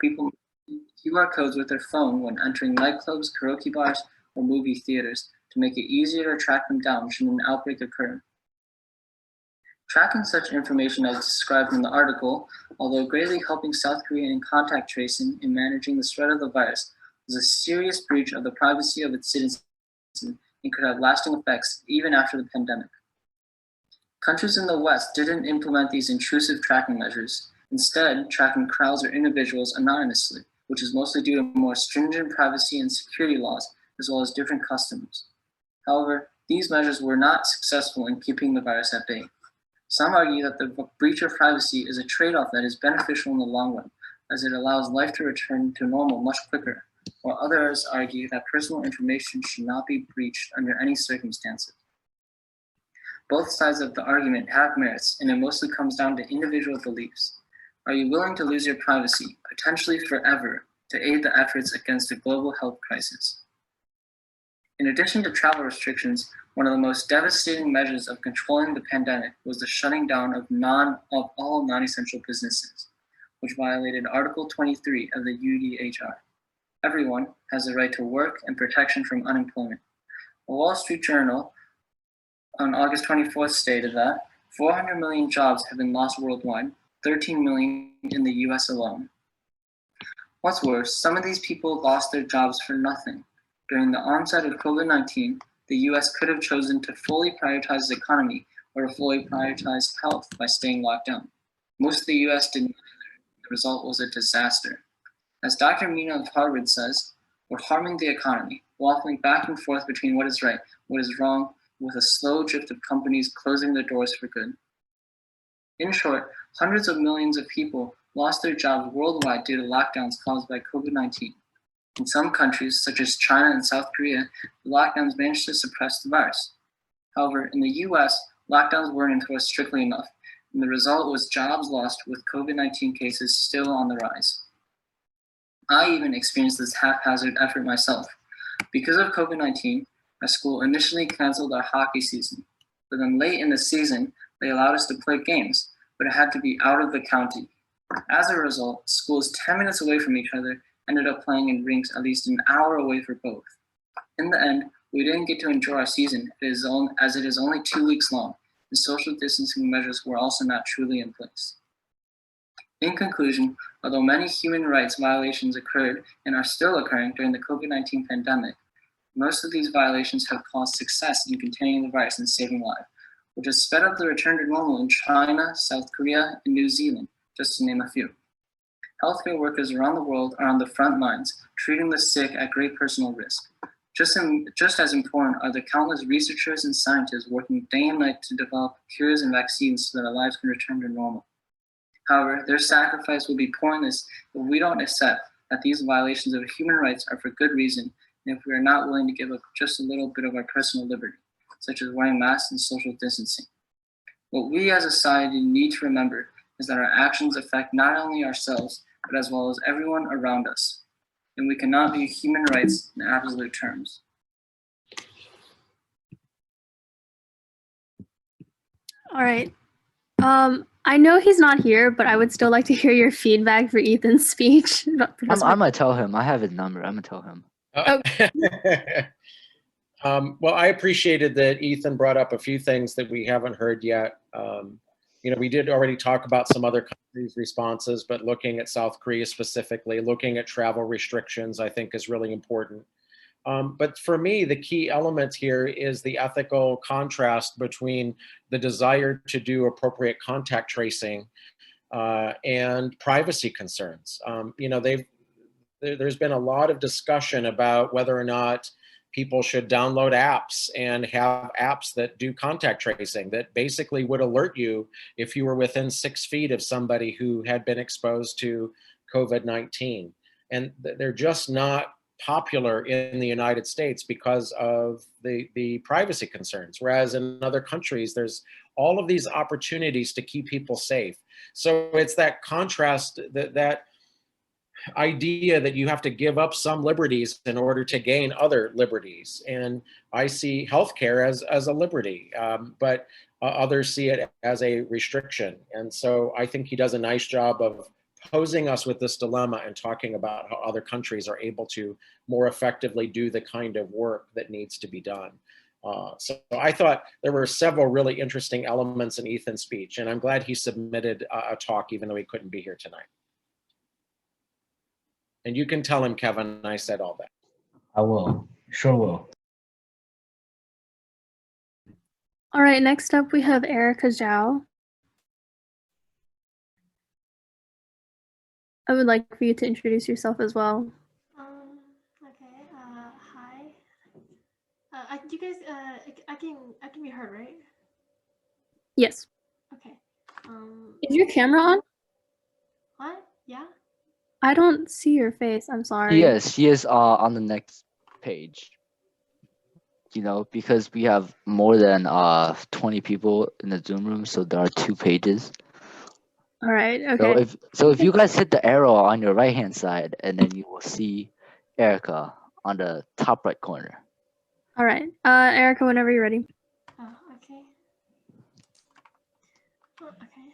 People use QR codes with their phone when entering nightclubs, karaoke bars, or movie theaters to make it easier to track them down should an outbreak occur. Tracking such information as described in the article, although greatly helping South Korea in contact tracing and managing the spread of the virus, was a serious breach of the privacy of its citizens and could have lasting effects even after the pandemic. Countries in the West didn't implement these intrusive tracking measures, instead tracking crowds or individuals anonymously, which is mostly due to more stringent privacy and security laws, as well as different customs. However, these measures were not successful in keeping the virus at bay. Some argue that the breach of privacy is a trade-off that is beneficial in the long run, as it allows life to return to normal much quicker, while others argue that personal information should not be breached under any circumstances. Both sides of the argument have merits, and it mostly comes down to individual beliefs. Are you willing to lose your privacy, potentially forever, to aid the efforts against a global health crisis? In addition to travel restrictions, one of the most devastating measures of controlling the pandemic was the shutting down of all non-essential businesses, which violated Article 23 of the UDHR. Everyone has the right to work and protection from unemployment. The Wall Street Journal on August 24th stated that 400 million jobs have been lost worldwide, 13 million in the US alone. What's worse, some of these people lost their jobs for nothing. During the onset of COVID-19, the US could have chosen to fully prioritize the economy or to fully prioritize health by staying locked down. Most of the US did not. The result was a disaster. As Dr. Mina of Harvard says, we're harming the economy, waffling back and forth between what is right, what is wrong, with a slow drift of companies closing their doors for good. In short, hundreds of millions of people lost their jobs worldwide due to lockdowns caused by COVID-19. In some countries, such as China and South Korea, the lockdowns managed to suppress the virus. However, in the US, lockdowns weren't enforced strictly enough, and the result was jobs lost with COVID-19 cases still on the rise. I even experienced this haphazard effort myself. Because of COVID-19, our school initially canceled our hockey season, but then late in the season, they allowed us to play games, but it had to be out of the county. As a result, schools 10 minutes away from each other ended up playing in rinks at least an hour away for both. In the end, we didn't get to enjoy our season as it is only 2 weeks long, and social distancing measures were also not truly in place. In conclusion, although many human rights violations occurred and are still occurring during the COVID-19 pandemic, most of these violations have caused success in containing the virus and saving lives, which has sped up the return to normal in China, South Korea, and New Zealand, just to name a few. Healthcare workers around the world are on the front lines, treating the sick at great personal risk. Just as important are the countless researchers and scientists working day and night to develop cures and vaccines so that our lives can return to normal. However, their sacrifice will be pointless if we don't accept that these violations of human rights are for good reason, and if we are not willing to give up just a little bit of our personal liberty, such as wearing masks and social distancing. What we as a society need to remember is that our actions affect not only ourselves, but as well as everyone around us. And we cannot view human rights in absolute terms. All right. I know he's not here, but I would still like to hear your feedback for Ethan's speech. I'm gonna tell him. I have his number. I'm gonna tell him. Well, I appreciated that Ethan brought up a few things that we haven't heard yet. We did already talk about some other countries' responses, but looking at South Korea specifically, looking at travel restrictions, I think is really important. But for me, the key element here is the ethical contrast between the desire to do appropriate contact tracing and privacy concerns. There's been a lot of discussion about whether or not people should download apps and have apps that do contact tracing that basically would alert you if you were within 6 feet of somebody who had been exposed to COVID-19. And they're just not popular in the United States because of the privacy concerns, whereas in other countries, there's all of these opportunities to keep people safe. So it's that contrast, that idea that you have to give up some liberties in order to gain other liberties. And I see healthcare as a liberty, but others see it as a restriction. And so I think he does a nice job of posing us with this dilemma and talking about how other countries are able to more effectively do the kind of work that needs to be done. So I thought there were several really interesting elements in Ethan's speech, and I'm glad he submitted a talk even though he couldn't be here tonight. And you can tell him, Kevin, I said all that. I will, sure will. All right, next up we have Erica Zhao. I would like for you to introduce yourself as well. Okay. Hi. You guys, I can be heard, right? Yes. Okay. Is your camera on? What? Yeah. I don't see your face. I'm sorry. Yes, she is on the next page. Because we have more than 20 people in the Zoom room, so there are 2 pages. All right. Okay. So if you guys hit the arrow on your right hand side, and then you will see Erica on the top right corner. All right. Erica, whenever you're ready. Oh, okay. Oh, okay.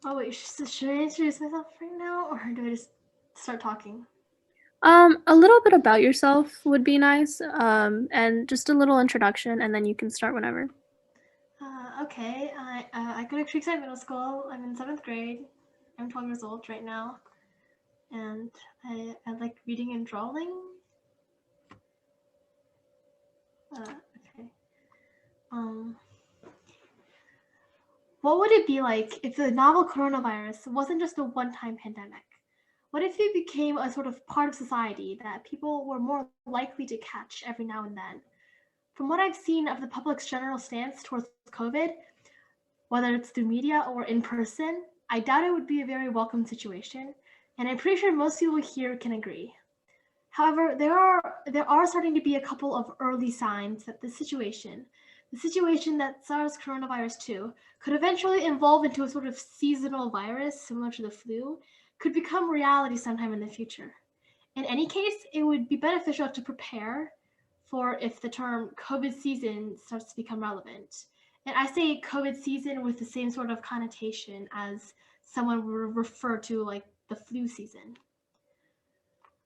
Oh wait, should I introduce myself right now, or do I just start talking? A little bit about yourself would be nice, and just a little introduction, and then you can start whenever. Okay, I go to Creekside Middle School. I'm in 7th grade. I'm 12 years old right now, and I like reading and drawing. Okay. What would it be like if the novel coronavirus wasn't just a one-time pandemic? What if it became a sort of part of society that people were more likely to catch every now and then? From what I've seen of the public's general stance towards COVID, whether it's through media or in person, I doubt it would be a very welcome situation, and I'm pretty sure most people here can agree. However, there are starting to be a couple of early signs that the situation that SARS coronavirus 2 could eventually evolve into a sort of seasonal virus similar to the flu could become reality sometime in the future. In any case, it would be beneficial to prepare for if the term COVID season starts to become relevant. And I say COVID season with the same sort of connotation as someone would refer to like the flu season.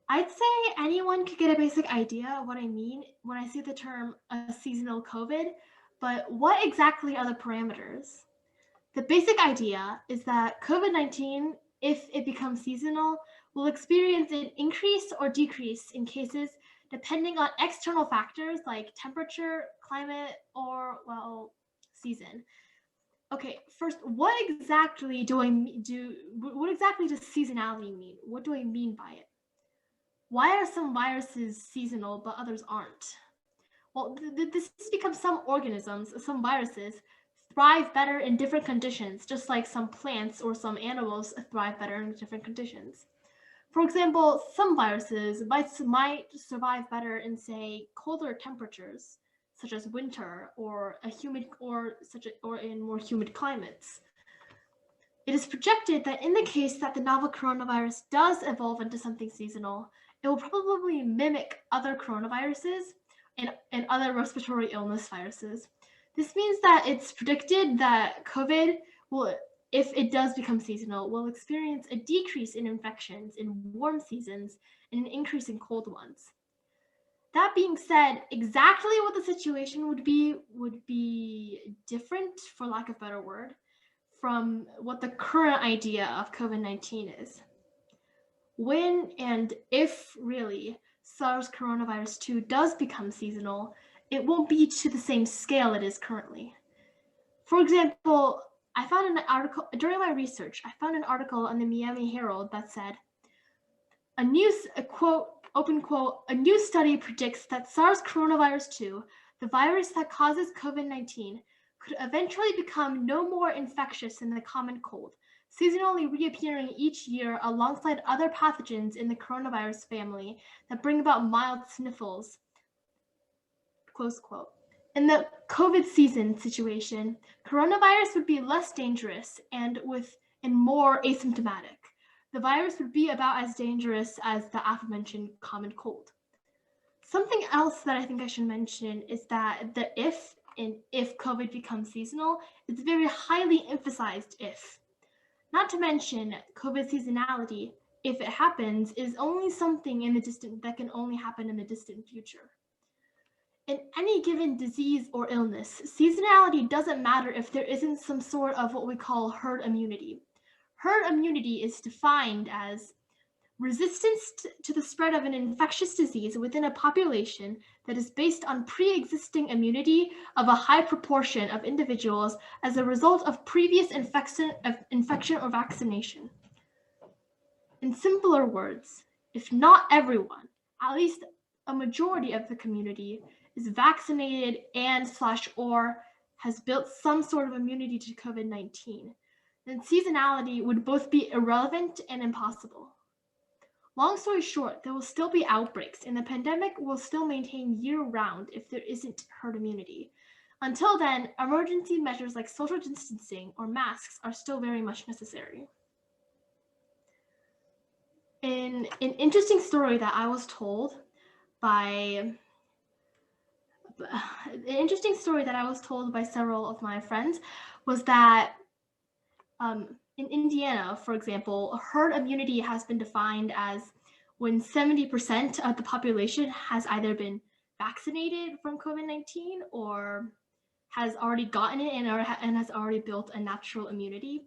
I'd say anyone could get a basic idea of what I mean when I say the term seasonal COVID, but what exactly are the parameters? The basic idea is that COVID-19, if it becomes seasonal, will experience an increase or decrease in cases depending on external factors like temperature, climate, or, well, season. Okay, first, what exactly does seasonality mean? What do I mean by it? Why are some viruses seasonal but others aren't? Well, this has become some organisms, some viruses, thrive better in different conditions, just like some plants or some animals thrive better in different conditions. For example, some viruses might survive better in, say, colder temperatures, such as winter, or in more humid climates. It is projected that in the case that the novel coronavirus does evolve into something seasonal, it will probably mimic other coronaviruses and other respiratory illness viruses. This means that it's predicted that COVID will, if it does become seasonal, will experience a decrease in infections in warm seasons and an increase in cold ones. That being said, exactly what the situation would be different, for lack of a better word, from what the current idea of COVID-19 is. When and if really SARS coronavirus 2 does become seasonal, it won't be to the same scale it is currently. For example, I found an article during my research. I found an article on the Miami Herald that said, a new study predicts that SARS coronavirus 2, the virus that causes COVID-19, could eventually become no more infectious than the common cold, seasonally reappearing each year alongside other pathogens in the coronavirus family that bring about mild sniffles. Close quote. In the COVID season situation, coronavirus would be less dangerous and more asymptomatic. The virus would be about as dangerous as the aforementioned common cold. Something else that I think I should mention is that the if COVID becomes seasonal, it's very highly emphasized if. Not to mention, COVID seasonality, if it happens, is only something that can only happen in the distant future. In any given disease or illness, seasonality doesn't matter if there isn't some sort of what we call herd immunity. Herd immunity is defined as resistance to the spread of an infectious disease within a population that is based on pre-existing immunity of a high proportion of individuals as a result of previous infection or vaccination. In simpler words, if not everyone, at least a majority of the community is vaccinated or has built some sort of immunity to COVID-19, then seasonality would both be irrelevant and impossible. Long story short, there will still be outbreaks, and the pandemic will still maintain year-round if there isn't herd immunity. Until then, emergency measures like social distancing or masks are still very much necessary. An interesting story that I was told by several of my friends was that in Indiana, for example, herd immunity has been defined as when 70% of the population has either been vaccinated from COVID-19 or has already gotten it and has already built a natural immunity.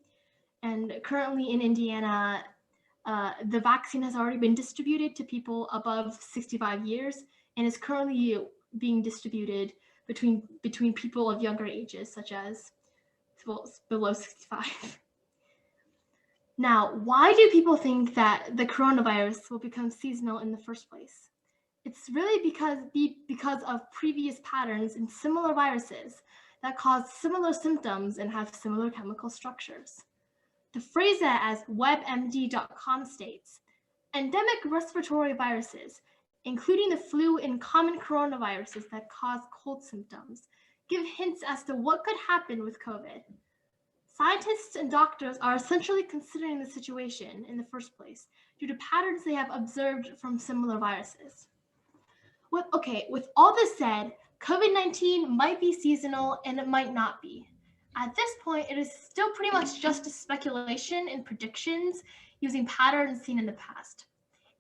And currently in Indiana, the vaccine has already been distributed to people above 65 years and is currently being distributed between people of younger ages, such as below 65. Now, why do people think that the coronavirus will become seasonal in the first place? It's really because of previous patterns in similar viruses that cause similar symptoms and have similar chemical structures. To phrase it as WebMD.com states, endemic respiratory viruses, including the flu and common coronaviruses that cause cold symptoms, give hints as to what could happen with COVID. Scientists and doctors are essentially considering the situation in the first place due to patterns they have observed from similar viruses. With all this said, COVID-19 might be seasonal and it might not be. At this point, it is still pretty much just a speculation and predictions using patterns seen in the past.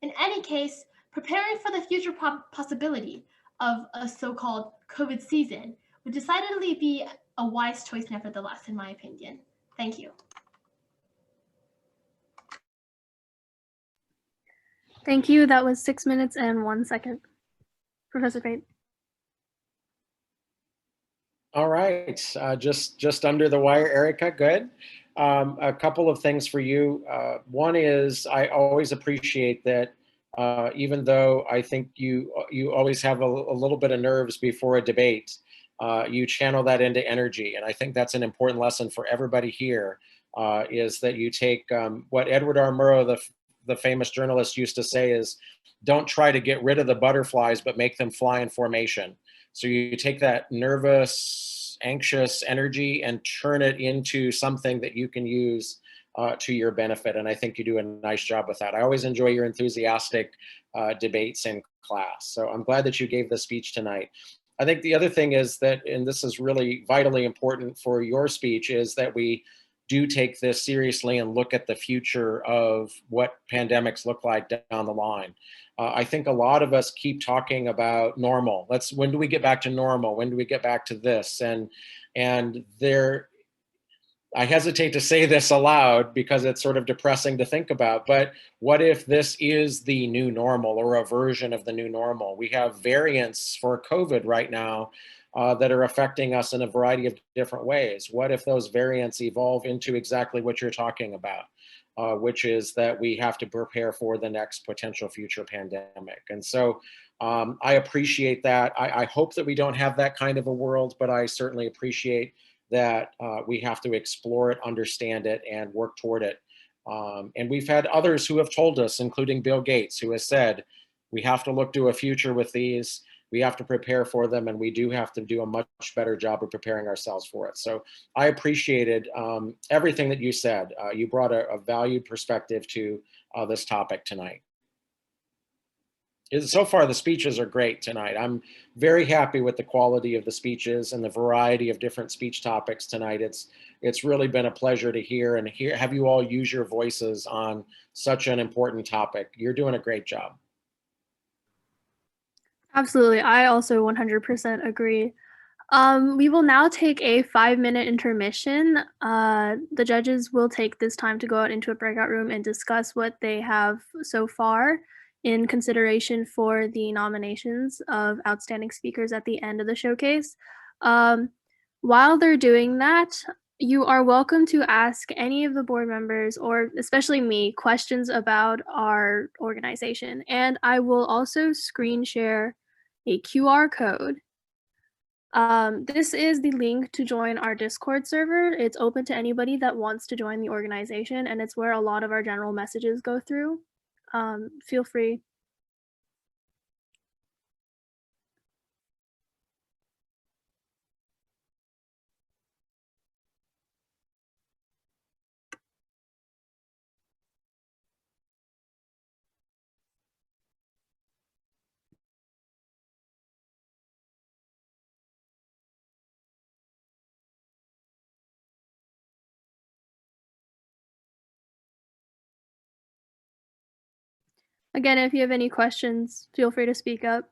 In any case, preparing for the future possibility of a so-called COVID season would decidedly be a wise choice nevertheless, in my opinion. Thank you. Thank you. That was 6 minutes and 1 second. Professor Pape. All right, just under the wire, Erica, good. A couple of things for you. One is I always appreciate that even though I think you always have a little bit of nerves before a debate, you channel that into energy. And I think that's an important lesson for everybody here, is that you take what Edward R. Murrow, the famous journalist, used to say is, don't try to get rid of the butterflies, but make them fly in formation. So you take that nervous, anxious energy and turn it into something that you can use to your benefit. And I think you do a nice job with that. I always enjoy your enthusiastic debates in class. So I'm glad that you gave the speech tonight. I think the other thing is that, and this is really vitally important for your speech, is that we do take this seriously and look at the future of what pandemics look like down the line. I think a lot of us keep talking about normal. When do we get back to normal? When do we get back to this? And there, I hesitate to say this aloud because it's sort of depressing to think about, but what if this is the new normal or a version of the new normal? We have variants for COVID right now that are affecting us in a variety of different ways. What if those variants evolve into exactly what you're talking about, which is that we have to prepare for the next potential future pandemic? And so I appreciate that. I hope that we don't have that kind of a world, but I certainly appreciate that we have to explore it, understand it, and work toward it. And we've had others who have told us, including Bill Gates, who has said, we have to look to a future with these. We have to prepare for them, and we do have to do a much better job of preparing ourselves for it. So I appreciated everything that you said. You brought a valued perspective to this topic tonight. So far, the speeches are great tonight. I'm very happy with the quality of the speeches and the variety of different speech topics tonight. It's really been a pleasure to hear and have you all use your voices on such an important topic. You're doing a great job. Absolutely. I also 100% agree. We will now take a 5-minute intermission. The judges will take this time to go out into a breakout room and discuss what they have so far in consideration for the nominations of outstanding speakers at the end of the showcase. While they're doing that, you are welcome to ask any of the board members, or especially me, questions about our organization. And I will also screen share a QR code. This is the link to join our Discord server. It's open to anybody that wants to join the organization, and it's where a lot of our general messages go through. Feel free. Again, if you have any questions, feel free to speak up.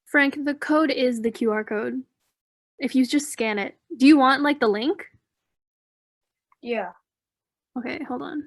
Frank, the code is the QR code. If you just scan it. Do you want like the link? Yeah. Okay, hold on.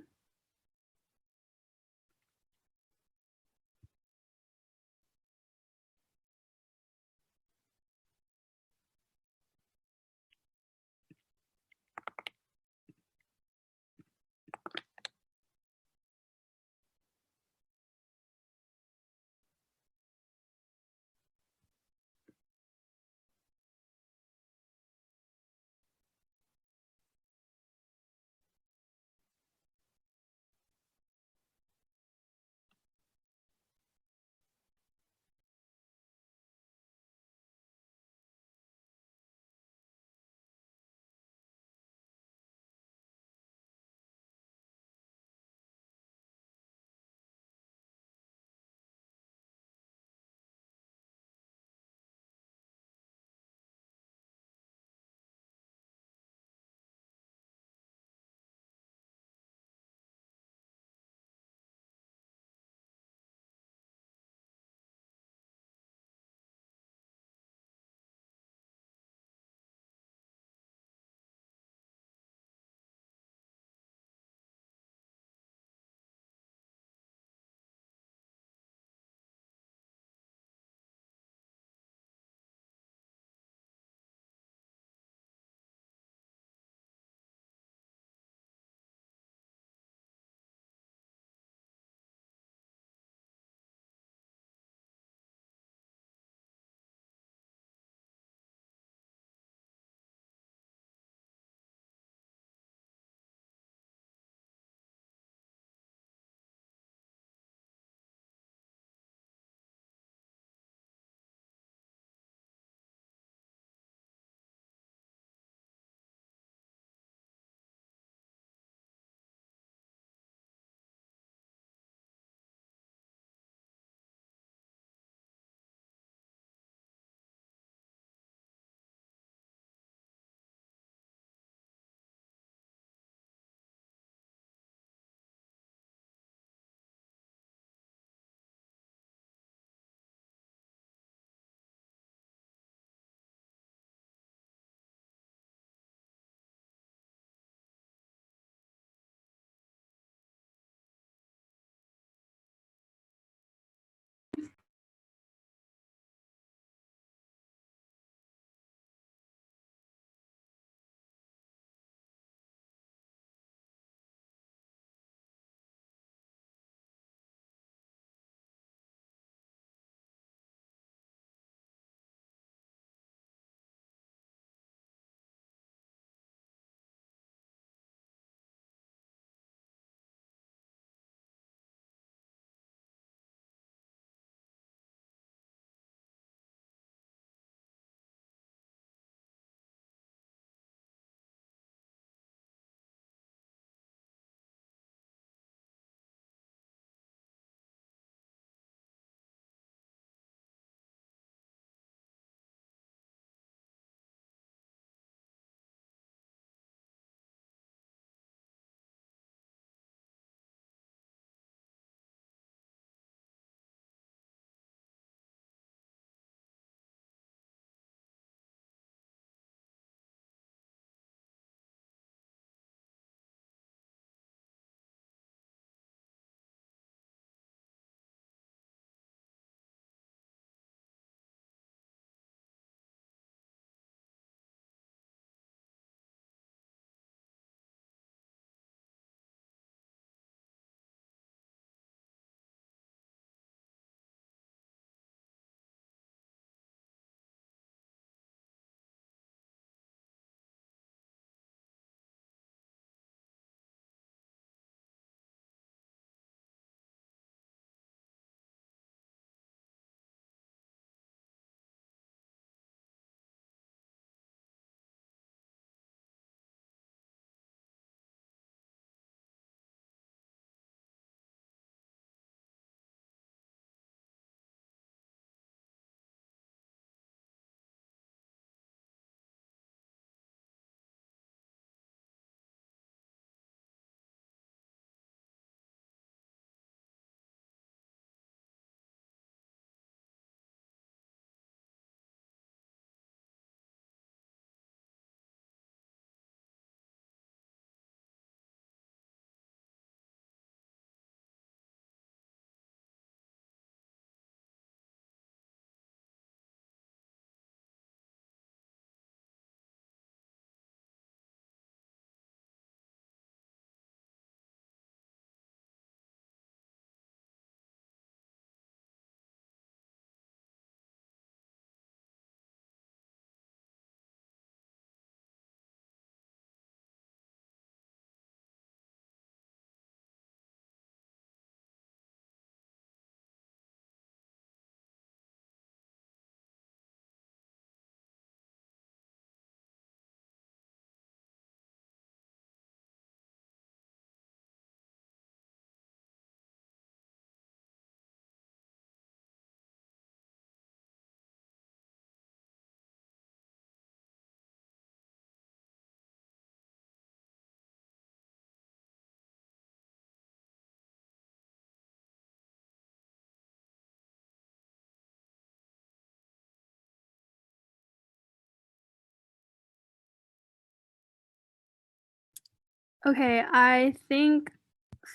Okay, I think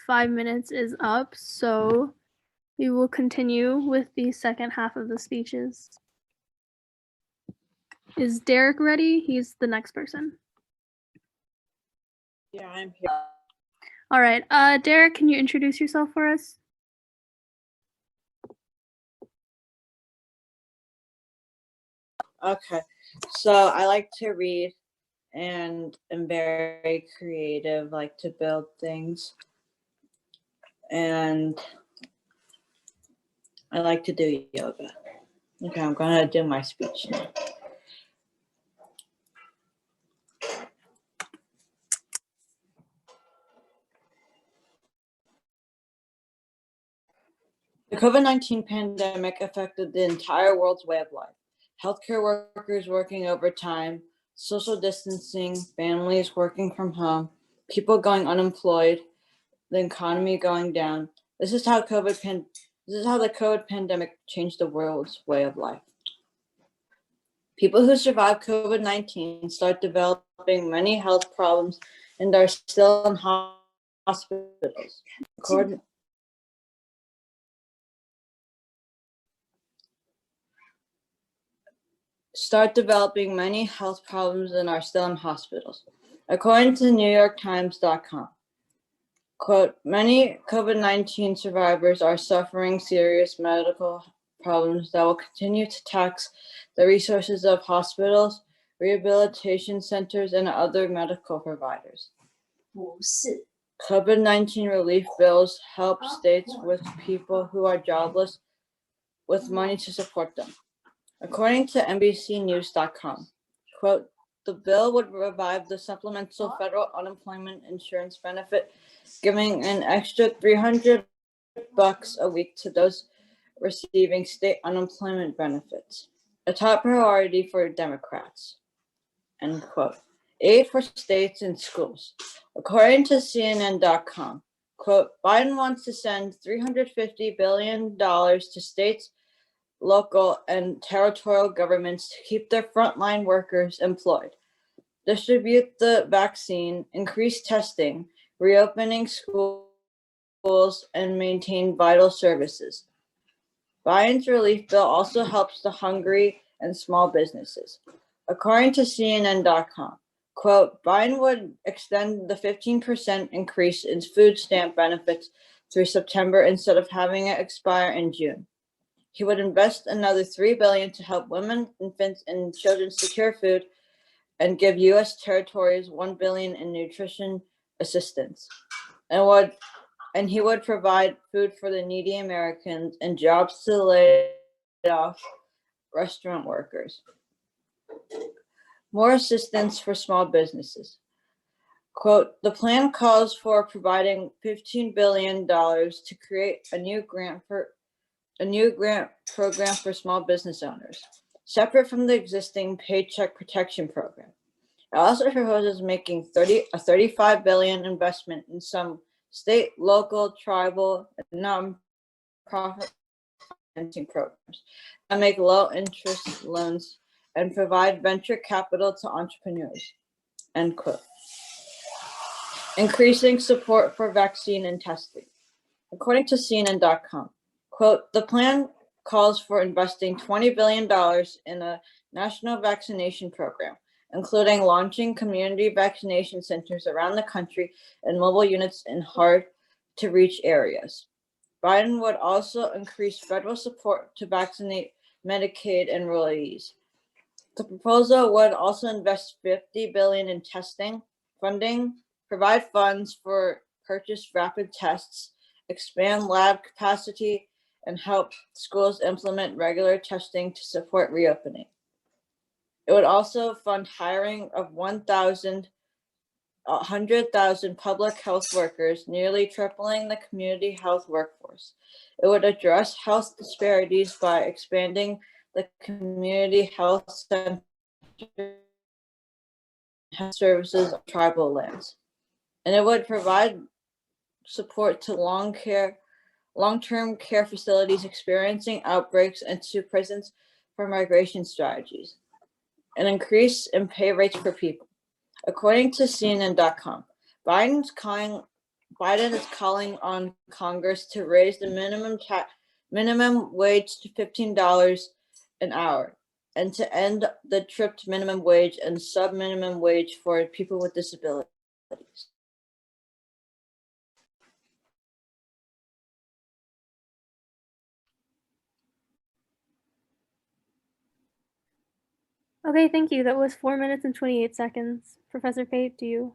5 minutes is up, so we will continue with the second half of the speeches. Is Derek ready? He's the next person. Yeah, I'm here. All right, Derek, can you introduce yourself for us? Okay, so I like to read and am very creative, like to build things. And I like to do yoga. Okay, I'm gonna do my speech now. The COVID-19 pandemic affected the entire world's way of life. Healthcare workers working overtime, social distancing, families working from home, people going unemployed, the economy going down. This is how the COVID pandemic changed the world's way of life. People who survive COVID-19 start developing many health problems and are still in hospitals. Start developing many health problems and are still in hospitals. According to NewYorkTimes.com, quote, many COVID-19 survivors are suffering serious medical problems that will continue to tax the resources of hospitals, rehabilitation centers, and other medical providers. COVID-19 relief bills help states with people who are jobless with money to support them. According to NBCNews.com, quote, the bill would revive the supplemental federal unemployment insurance benefit, giving an extra $300 a week to those receiving state unemployment benefits, a top priority for Democrats, end quote. Aid for states and schools. According to CNN.com, quote, Biden wants to send $350 billion to states, local, and territorial governments to keep their frontline workers employed, distribute the vaccine, increase testing, reopening schools, and maintain vital services. Biden's relief bill also helps the hungry and small businesses. According to CNN.com, quote, Biden would extend the 15% increase in food stamp benefits through September instead of having it expire in June. He would invest another $3 billion to help women, infants, and children secure food and give U.S. territories $1 billion in nutrition assistance. And he would provide food for the needy Americans and jobs to laid off restaurant workers. More assistance for small businesses. Quote, the plan calls for providing $15 billion to create a new grant program for small business owners, separate from the existing Paycheck Protection Program. It also proposes making a $35 billion investment in some state, local, tribal, and nonprofit financing programs that make low-interest loans and provide venture capital to entrepreneurs, end quote. Increasing support for vaccine and testing. According to CNN.com, quote, the plan calls for investing $20 billion in a national vaccination program, including launching community vaccination centers around the country and mobile units in hard-to-reach areas. Biden would also increase federal support to vaccinate Medicaid enrollees. The proposal would also invest $50 billion in testing, funding, provide funds for purchase rapid tests, expand lab capacity, and help schools implement regular testing to support reopening. It would also fund hiring of 100,000 public health workers, nearly tripling the community health workforce. It would address health disparities by expanding the community health center services on tribal lands. And it would provide support to long-term care facilities experiencing outbreaks and to prisons for migration strategies. An increase in pay rates for people. According to CNN.com, Biden is calling on Congress to raise the minimum wage to $15 an hour and to end the tripped minimum wage and sub-minimum wage for people with disabilities. Okay, thank you. That was 4 minutes and 28 seconds. Professor Pape, do you?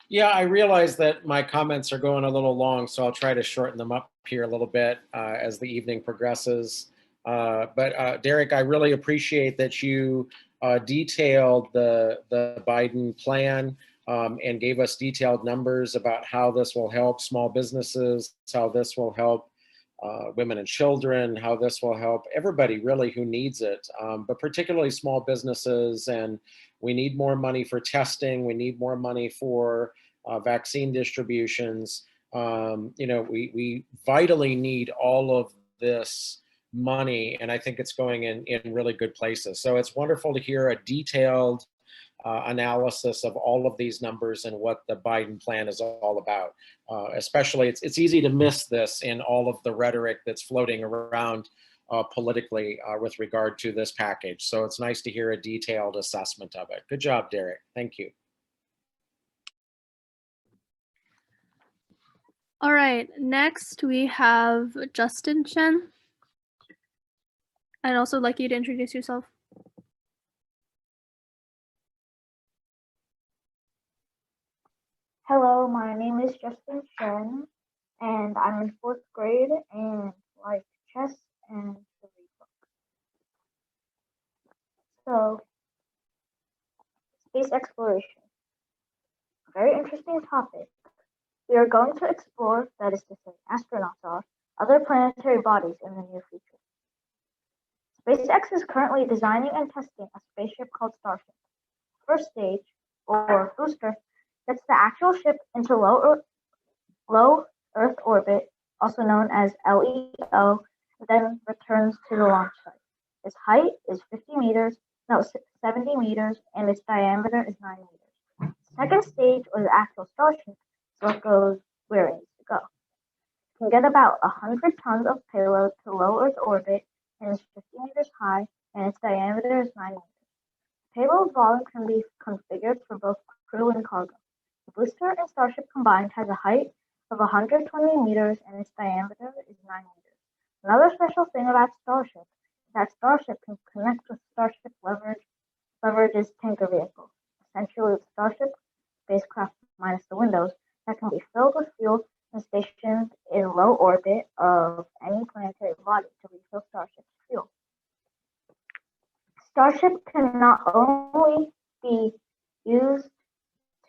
Yeah, I realize that my comments are going a little long, so I'll try to shorten them up here a little bit as the evening progresses. But Derek, I really appreciate that you detailed the Biden plan and gave us detailed numbers about how this will help small businesses, how this will help women and children, how this will help everybody really who needs it, but particularly small businesses. And we need more money for testing. We need more money for vaccine distributions. We vitally need all of this money, and I think it's going in really good places. So it's wonderful to hear a detailed analysis of all of these numbers and what the Biden plan is all about. Especially, it's easy to miss this in all of the rhetoric that's floating around politically with regard to this package. So it's nice to hear a detailed assessment of it. Good job, Derek. Thank you. All right, next we have Justin Chen. I'd also like you to introduce yourself. Hello, my name is Justin Chen, and I'm in 4th grade and like chess and to read books. So, space exploration. Very interesting topic. We are going to explore, that is to say, astronauts are, other planetary bodies in the near future. SpaceX is currently designing and testing a spaceship called Starship. First stage, or booster, gets the actual ship into low Earth orbit, also known as LEO, then returns to the launch site. Its height is 70 meters, and its diameter is 9 meters. Second stage, or the actual Starship, is what goes where it needs to go. It can get about 100 tons of payload to low Earth orbit, and is 50 meters high, and its diameter is 9 meters. Payload volume can be configured for both crew and cargo. The booster and Starship combined has a height of 120 meters, and its diameter is 9 meters. Another special thing about Starship is that Starship can connect with Starship Leverage's tanker vehicle, essentially the Starship spacecraft minus the windows, that can be filled with fuel and stationed in low orbit of any planetary body to refill Starship's fuel. Starship can not only be used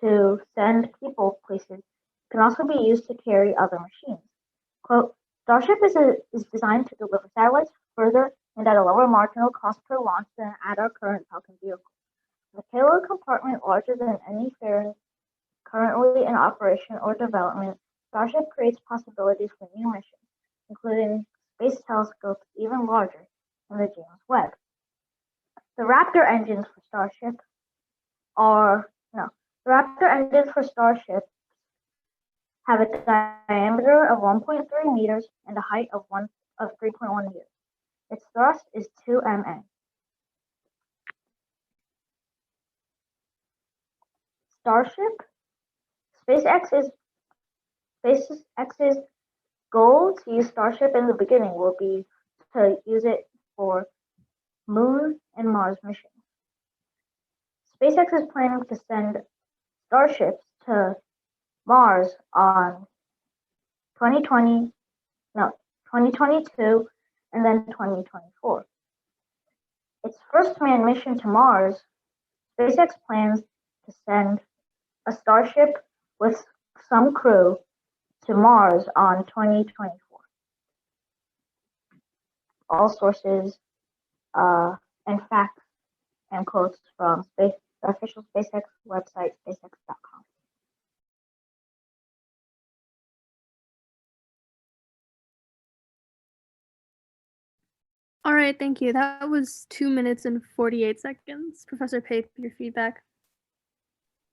to send people places, it can also be used to carry other machines. Quote, Starship is designed to deliver satellites further and at a lower marginal cost per launch than at our current Falcon vehicle. The payload compartment larger than any fairing currently in operation or development, Starship creates possibilities for new missions, including space telescopes even larger than the James Webb. The Raptor engines for Starship have a diameter of 1.3 meters and a height of 3.1 meters. Its thrust is 2 mN. SpaceX's goal to use Starship in the beginning will be to use it for Moon and Mars missions. SpaceX is planning to send Starships to Mars on 2022 and then 2024. Its first manned mission to Mars, SpaceX plans to send a Starship with some crew to Mars on 2024. All sources and facts and quotes from the official SpaceX website, spacex.com. All right, thank you. That was 2 minutes and 48 seconds. Professor Pape, your feedback.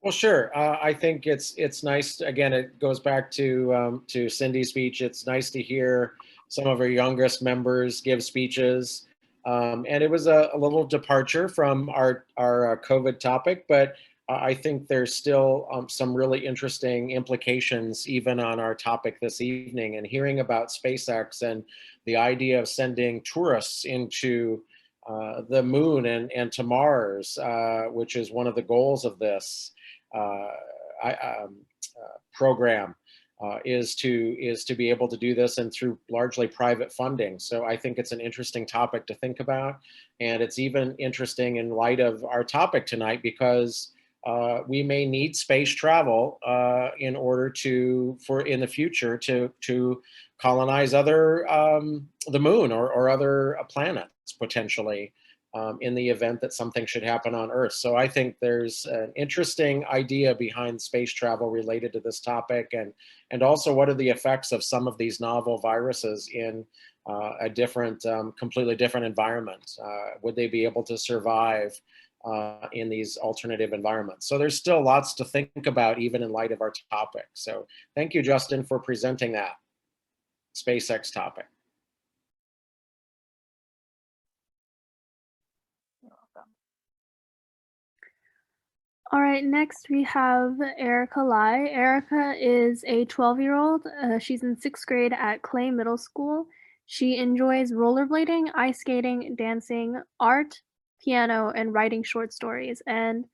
Well, sure. I think it's nice. Again, it goes back to Cindy's speech. It's nice to hear some of our youngest members give speeches, and it was a little departure from our COVID topic, but I think there's still some really interesting implications even on our topic this evening. And hearing about SpaceX and the idea of sending tourists into the moon and to Mars, which is one of the goals of this program, is to be able to do this and through largely private funding. So I think it's an interesting topic to think about, and it's even interesting in light of our topic tonight because we may need space travel in order for in the future to colonize other the moon or other planets potentially. In the event that something should happen on Earth. So I think there's an interesting idea behind space travel related to this topic, and also what are the effects of some of these novel viruses in a different, completely different environment? Would they be able to survive in these alternative environments? So there's still lots to think about even in light of our topic. So thank you, Justin, for presenting that SpaceX topic. All right, next we have Erica Lai. Erica is a 12-year-old. She's in 6th grade at Clay Middle School. She enjoys rollerblading, ice skating, dancing, art, piano, and writing short stories. And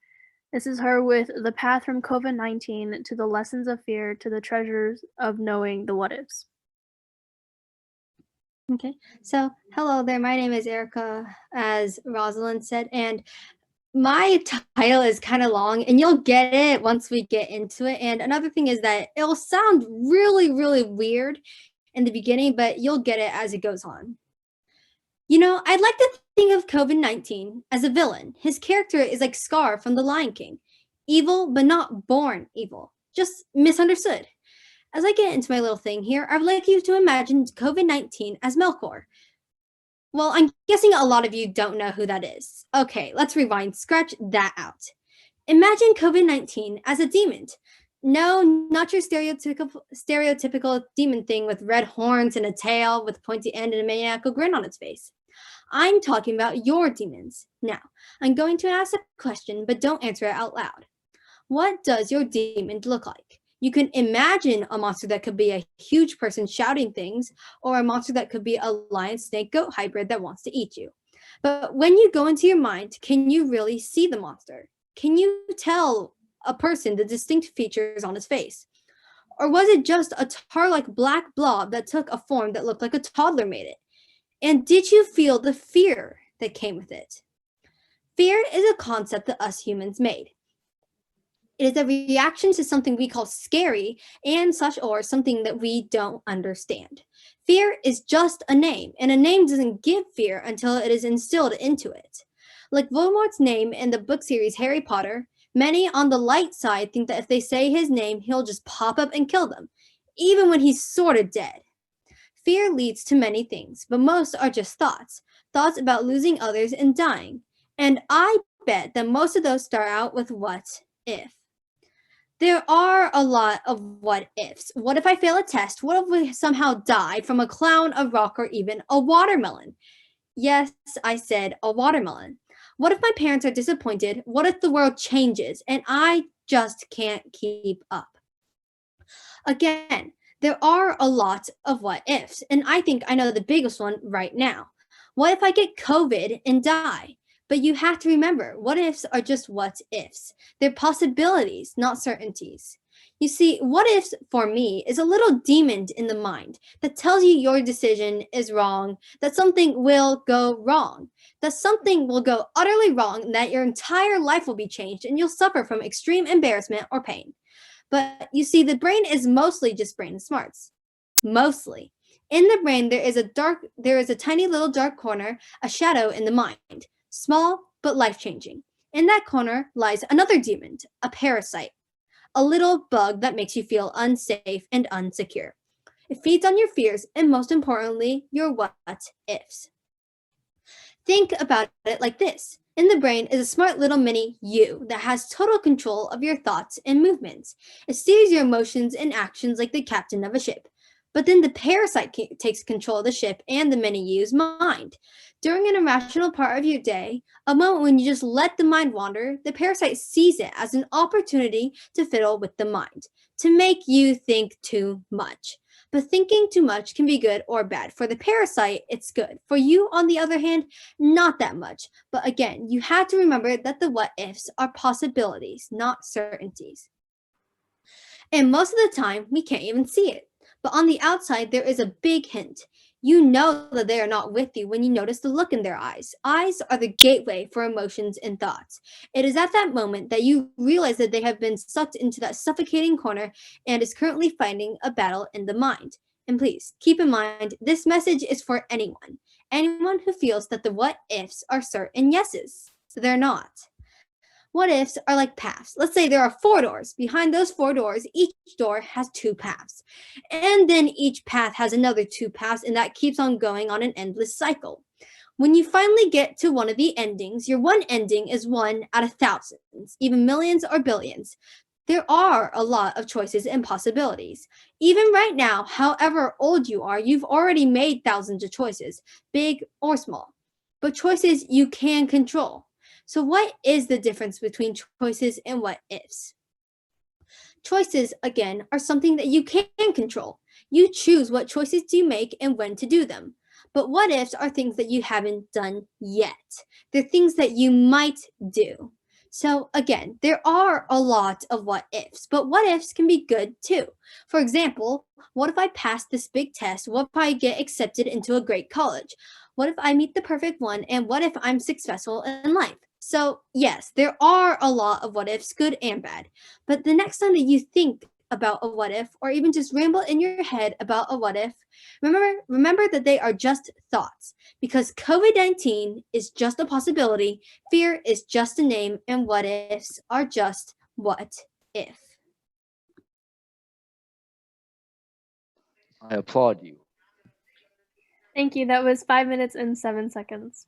this is her with the path from COVID-19 to the lessons of fear to the treasures of knowing the what ifs. Okay, so hello there. My name is Erica, as Rosalind said, and my title is kind of long, and you'll get it once we get into it. And another thing is that it'll sound really, really weird in the beginning, but you'll get it as it goes on. You know, I'd like to think of COVID-19 as a villain. His character is like Scar from The Lion King. Evil, but not born evil. Just misunderstood. As I get into my little thing here, I would like you to imagine COVID-19 as Melkor. Well, I'm guessing a lot of you don't know who that is. Okay, let's rewind. Scratch that out. Imagine COVID-19 as a demon. No, not your stereotypical demon thing with red horns and a tail with a pointy end and a maniacal grin on its face. I'm talking about your demons. Now, I'm going to ask a question, but don't answer it out loud. What does your demon look like? You can imagine a monster that could be a huge person shouting things, or a monster that could be a lion, snake, goat hybrid that wants to eat you. But when you go into your mind, can you really see the monster? Can you tell a person the distinct features on his face? Or was it just a tar-like black blob that took a form that looked like a toddler made it? And did you feel the fear that came with it? Fear is a concept that us humans made. It is a reaction to something we call scary and or something that we don't understand. Fear is just a name, and a name doesn't give fear until it is instilled into it. Like Voldemort's name in the book series Harry Potter, many on the light side think that if they say his name, he'll just pop up and kill them, even when he's sort of dead. Fear leads to many things, but most are just thoughts about losing others and dying. And I bet that most of those start out with what if. There are a lot of what ifs. What if I fail a test? What if we somehow die from a clown, a rock, or even a watermelon? Yes, I said a watermelon. What if my parents are disappointed? What if the world changes and I just can't keep up? Again, there are a lot of what ifs, and I think I know the biggest one right now. What if I get COVID and die? But you have to remember, what ifs are just what ifs. They're possibilities, not certainties. You see, what ifs for me is a little demon in the mind that tells you your decision is wrong, that something will go wrong, that something will go utterly wrong, and that your entire life will be changed and you'll suffer from extreme embarrassment or pain. But you see, the brain is mostly just brain smarts. Mostly. In the brain, there is a tiny little dark corner, a shadow in the mind. Small, but life-changing. In that corner lies another demon, a parasite, a little bug that makes you feel unsafe and unsecure. It feeds on your fears and, most importantly, your what ifs. Think about it like this. In the brain is a smart little mini you that has total control of your thoughts and movements. It steers your emotions and actions like the captain of a ship. But then the parasite takes control of the ship and the mini you's mind. During an irrational part of your day, a moment when you just let the mind wander, the parasite sees it as an opportunity to fiddle with the mind, to make you think too much. But thinking too much can be good or bad. For the parasite, it's good. For you, on the other hand, not that much. But again, you have to remember that the what ifs are possibilities, not certainties. And most of the time, we can't even see it. But on the outside, there is a big hint. You know that they are not with you when you notice the look in their eyes. Eyes are the gateway for emotions and thoughts. It is at that moment that you realize that they have been sucked into that suffocating corner and is currently fighting a battle in the mind. And please keep in mind, this message is for anyone. Anyone who feels that the what ifs are certain yeses. They're not. What ifs are like paths. Let's say there are 4 doors. Behind those 4 doors, each door has 2 paths. And then each path has another 2 paths, and that keeps on going on an endless cycle. When you finally get to one of the endings, your one ending is 1 out of thousands, even millions or billions. There are a lot of choices and possibilities. Even right now, however old you are, you've already made thousands of choices, big or small. But choices you can control. So what is the difference between choices and what ifs? Choices, again, are something that you can control. You choose what choices do you make and when to do them. But what ifs are things that you haven't done yet. They're things that you might do. So again, there are a lot of what ifs, but what ifs can be good too. For example, what if I pass this big test? What if I get accepted into a great college? What if I meet the perfect one? And what if I'm successful in life? So yes, there are a lot of what ifs, good and bad. But the next time that you think about a what if, or even just ramble in your head about a what if, remember that they are just thoughts. Because COVID-19 is just a possibility, fear is just a name, and what ifs are just what if. I applaud you. Thank you. That was 5 minutes and 7 seconds.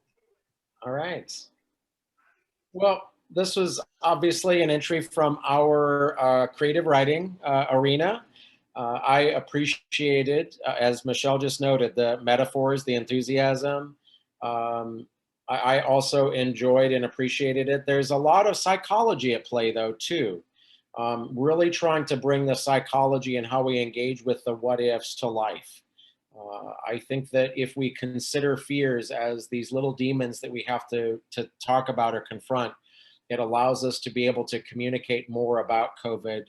All right. Well, this was obviously an entry from our creative writing arena. I appreciated, as Michelle just noted, the metaphors, the enthusiasm. I also enjoyed and appreciated it. There's a lot of psychology at play, though, too. Really trying to bring the psychology and how we engage with the what ifs to life. I think that if we consider fears as these little demons that we have to talk about or confront, it allows us to be able to communicate more about COVID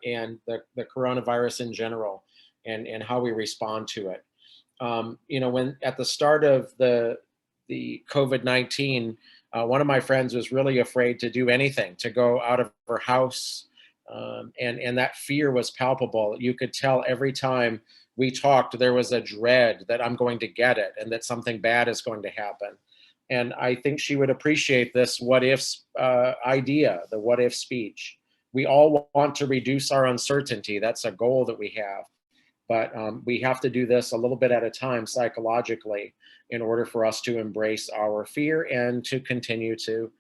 and the coronavirus in general and how we respond to it. You know, when at the start of the COVID-19, one of my friends was really afraid to do anything, to go out of her house. And that fear was palpable. You could tell every time we talked, there was a dread that I'm going to get it and that something bad is going to happen. And I think she would appreciate this what ifs idea, the what if speech. We all want to reduce our uncertainty. That's a goal that we have. But we have to do this a little bit at a time psychologically in order for us to embrace our fear and to continue to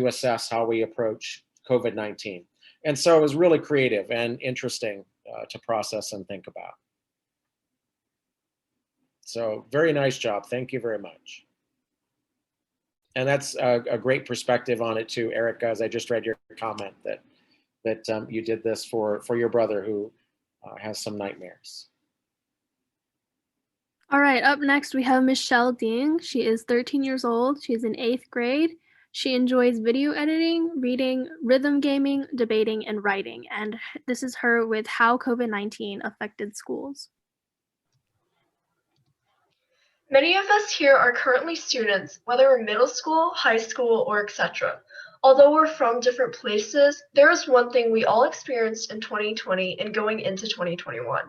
assess how we approach COVID-19. And so it was really creative and interesting to process and think about. So very nice job. Thank you very much. And that's a great perspective on it too, Erica, as I just read your comment that you did this for your brother who has some nightmares. All right, up next we have Michelle Ding. She is 13 years old. She's in 8th grade. She enjoys video editing, reading, rhythm gaming, debating, and writing. And this is her with how COVID-19 affected schools. Many of us here are currently students, whether we're middle school, high school, or etc. Although we're from different places, there is one thing we all experienced in 2020 and going into 2021.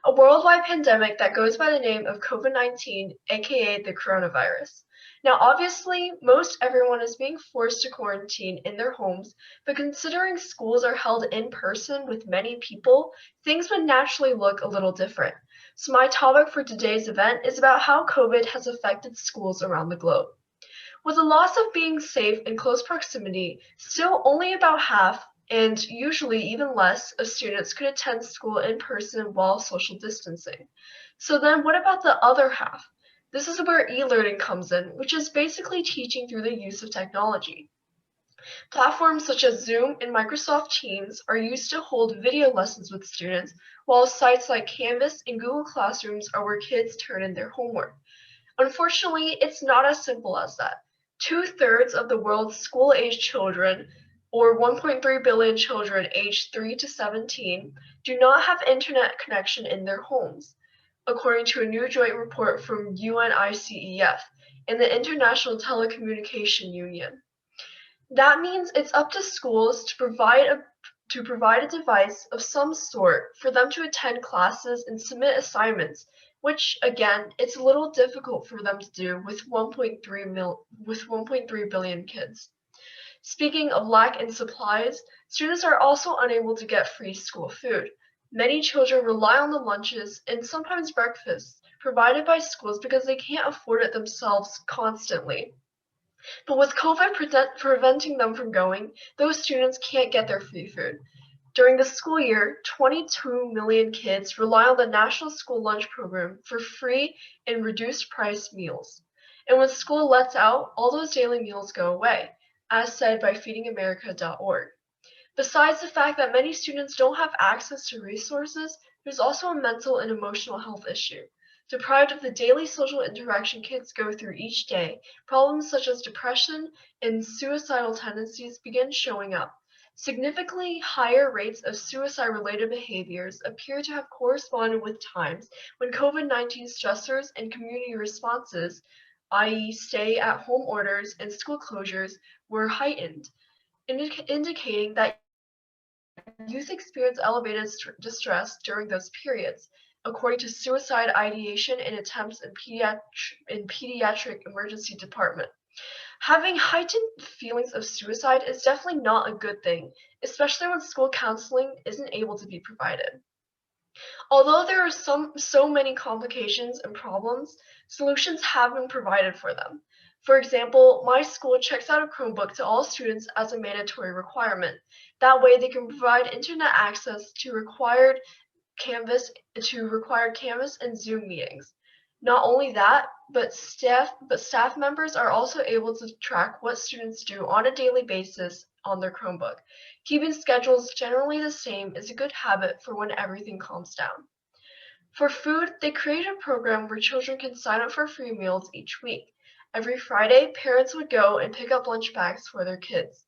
A worldwide pandemic that goes by the name of COVID-19, aka the coronavirus. Now obviously, most everyone is being forced to quarantine in their homes, but considering schools are held in person with many people, things would naturally look a little different. So my topic for today's event is about how COVID has affected schools around the globe. With the loss of being safe in close proximity, still only about half, and usually even less, of students could attend school in person while social distancing. So then what about the other half? This is where e-learning comes in, which is basically teaching through the use of technology. Platforms such as Zoom and Microsoft Teams are used to hold video lessons with students, while sites like Canvas and Google Classrooms are where kids turn in their homework. Unfortunately, it's not as simple as that. 2/3 of the world's school-aged children, or 1.3 billion children aged 3 to 17, do not have internet connection in their homes, according to a new joint report from UNICEF and the International Telecommunication Union. That means it's up to schools to provide a device of some sort for them to attend classes and submit assignments, which again, it's a little difficult for them to do with 1.3 billion kids. Speaking of lack in supplies, students are also unable to get free school food. Many children rely on the lunches and sometimes breakfasts provided by schools because they can't afford it themselves constantly. But with COVID preventing them from going, those students can't get their free food. During the school year, 22 million kids rely on the National School Lunch Program for free and reduced price meals. And when school lets out, all those daily meals go away, as said by feedingamerica.org. Besides the fact that many students don't have access to resources, there's also a mental and emotional health issue. Deprived of the daily social interaction kids go through each day, problems such as depression and suicidal tendencies begin showing up. Significantly higher rates of suicide-related behaviors appear to have corresponded with times when COVID-19 stressors and community responses, i.e. stay-at-home orders and school closures, were heightened, indicating that youth experience elevated distress during those periods, according to suicide ideation and attempts in pediatric emergency department. Having heightened feelings of suicide is definitely not a good thing, especially when school counseling isn't able to be provided. Although there are so many complications and problems, solutions have been provided for them. For example, my school checks out a Chromebook to all students as a mandatory requirement. That way they can provide internet access to required Canvas and Zoom meetings. Not only that, but staff members are also able to track what students do on a daily basis on their Chromebook. Keeping schedules generally the same is a good habit for when everything calms down. For food, they created a program where children can sign up for free meals each week. Every Friday, parents would go and pick up lunch bags for their kids.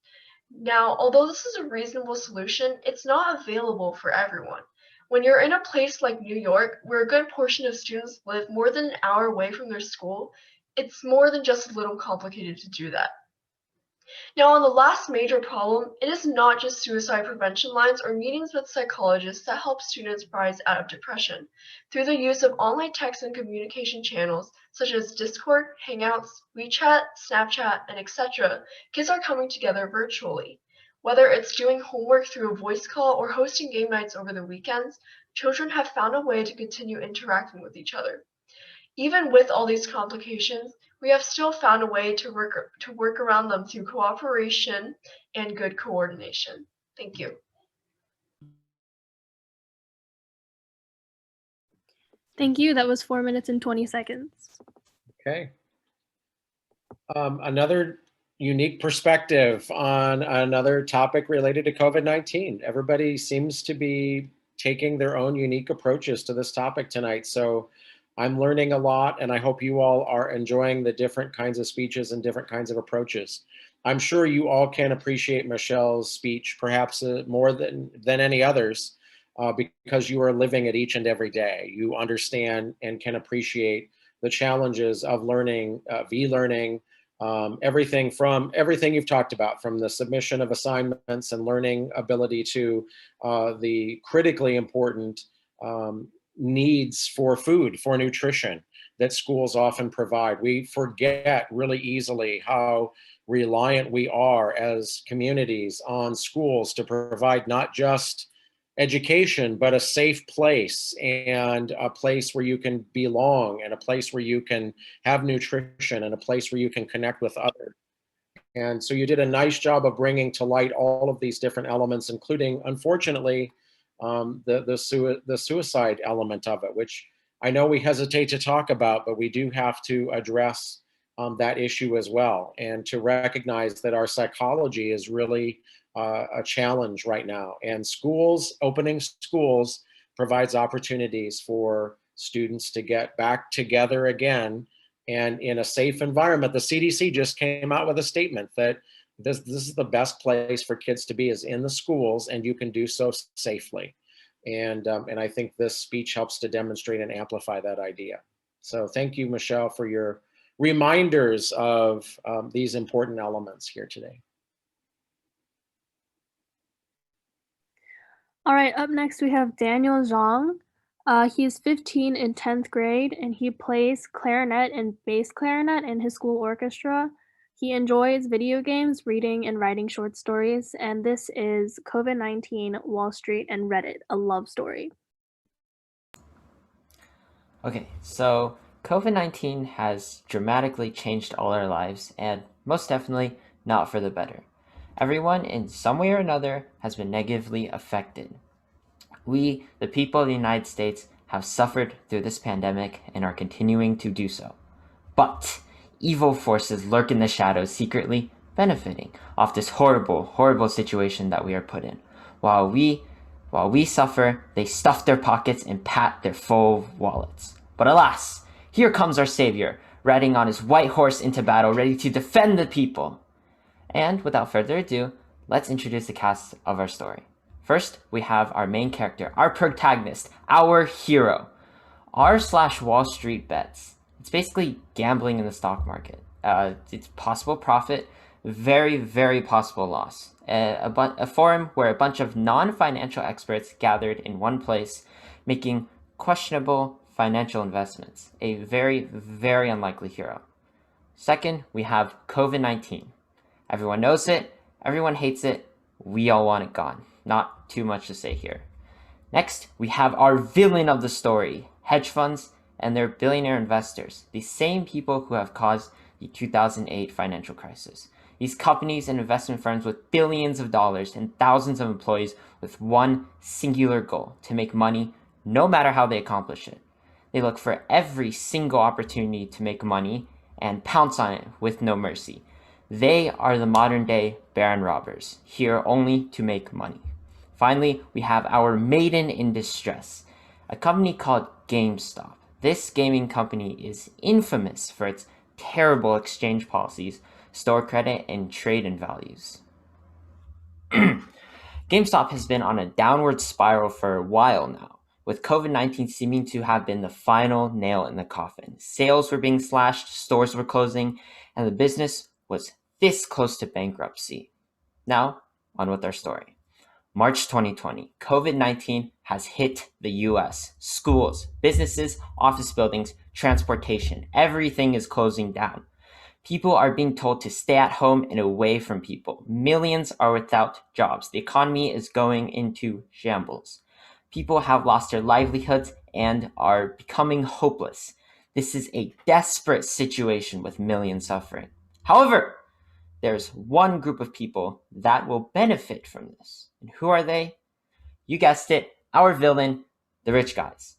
Now, although this is a reasonable solution, it's not available for everyone. When you're in a place like New York, where a good portion of students live more than an hour away from their school, it's more than just a little complicated to do that. Now, on the last major problem, it is not just suicide prevention lines or meetings with psychologists that help students rise out of depression. Through the use of online text and communication channels such as Discord, Hangouts, WeChat, Snapchat, and etc., kids are coming together virtually. Whether it's doing homework through a voice call or hosting game nights over the weekends, children have found a way to continue interacting with each other. Even with all these complications, we have still found a way to work around them through cooperation and good coordination. Thank you. Thank you. That was 4 minutes and 20 seconds. Okay. Another unique perspective on another topic related to COVID-19. Everybody seems to be taking their own unique approaches to this topic tonight. So I'm learning a lot, and I hope you all are enjoying the different kinds of speeches and different kinds of approaches. I'm sure you all can appreciate Michelle's speech, perhaps more than any others, because you are living it each and every day. You understand and can appreciate the challenges of learning, e-learning, everything you've talked about, from the submission of assignments and learning ability to the critically important needs for food, for nutrition that schools often provide. We forget really easily how reliant we are as communities on schools to provide not just education, but a safe place, and a place where you can belong, and a place where you can have nutrition, and a place where you can connect with others. And so you did a nice job of bringing to light all of these different elements, including, unfortunately, the suicide element of it, which I know we hesitate to talk about, but we do have to address that issue as well, and to recognize that our psychology is really a challenge right now. And opening schools provides opportunities for students to get back together again, and in a safe environment. The CDC just came out with a statement that this is the best place for kids to be, is in the schools, and you can do so safely. And I think this speech helps to demonstrate and amplify that idea. So thank you, Michelle, for your reminders of these important elements here today. All right, up next we have Daniel Zhang. He's 15 in 10th grade, and he plays clarinet and bass clarinet in his school orchestra. He enjoys video games, reading, and writing short stories, and this is COVID-19, Wall Street, and Reddit, a love story. Okay, so COVID-19 has dramatically changed all our lives, and most definitely not for the better. Everyone, in some way or another, has been negatively affected. We, the people of the United States, have suffered through this pandemic and are continuing to do so. But evil forces lurk in the shadows, secretly benefiting off this horrible, horrible situation that we are put in. While we suffer, they stuff their pockets and pat their full wallets. But alas, here comes our savior, riding on his white horse into battle, ready to defend the people. And without further ado, let's introduce the cast of our story. First, we have our main character, our protagonist, our hero. R/Wall Street bets. It's basically gambling in the stock market. It's possible profit, very, very possible loss. A forum where a bunch of non-financial experts gathered in one place, making questionable financial investments. A very, very unlikely hero. Second, we have COVID-19. Everyone knows it, everyone hates it, we all want it gone. Not too much to say here. Next, we have our villain of the story, hedge funds and their billionaire investors, the same people who have caused the 2008 financial crisis. These companies and investment firms with billions of dollars and thousands of employees with one singular goal, to make money no matter how they accomplish it. They look for every single opportunity to make money and pounce on it with no mercy. They are the modern day baron robbers, here only to make money. Finally, we have our maiden in distress, a company called Gamestop. This gaming company is infamous for its terrible exchange policies, store credit, and trade-in values. GameStop has been on a downward spiral for a while now, with COVID-19 seeming to have been the final nail in the coffin. Sales were being slashed, stores were closing, and the business was this close to bankruptcy. Now, on with our story. March 2020, COVID-19 has hit the US. Schools, businesses, office buildings, transportation, everything is closing down. People are being told to stay at home and away from people. Millions are without jobs. The economy is going into shambles. People have lost their livelihoods and are becoming hopeless. This is a desperate situation with millions suffering. However, there's one group of people that will benefit from this. And who are they? You guessed it, our villain, the rich guys.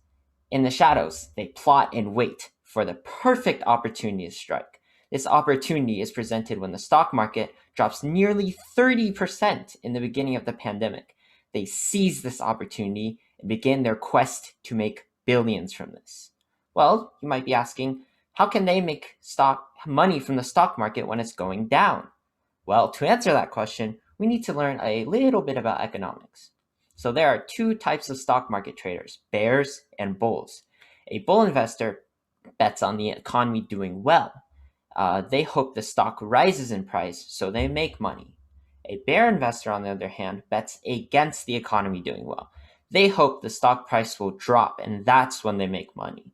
In the shadows, they plot and wait for the perfect opportunity to strike. This opportunity is presented when the stock market drops nearly 30% in the beginning of the pandemic. They seize this opportunity and begin their quest to make billions from this. Well, you might be asking, how can they make money from the stock market when it's going down? Well, to answer that question, we need to learn a little bit about economics. So there are two types of stock market traders, bears and bulls. A bull investor bets on the economy doing well. They hope the stock rises in price, so they make money. A bear investor, on the other hand, bets against the economy doing well. They hope the stock price will drop, and that's when they make money.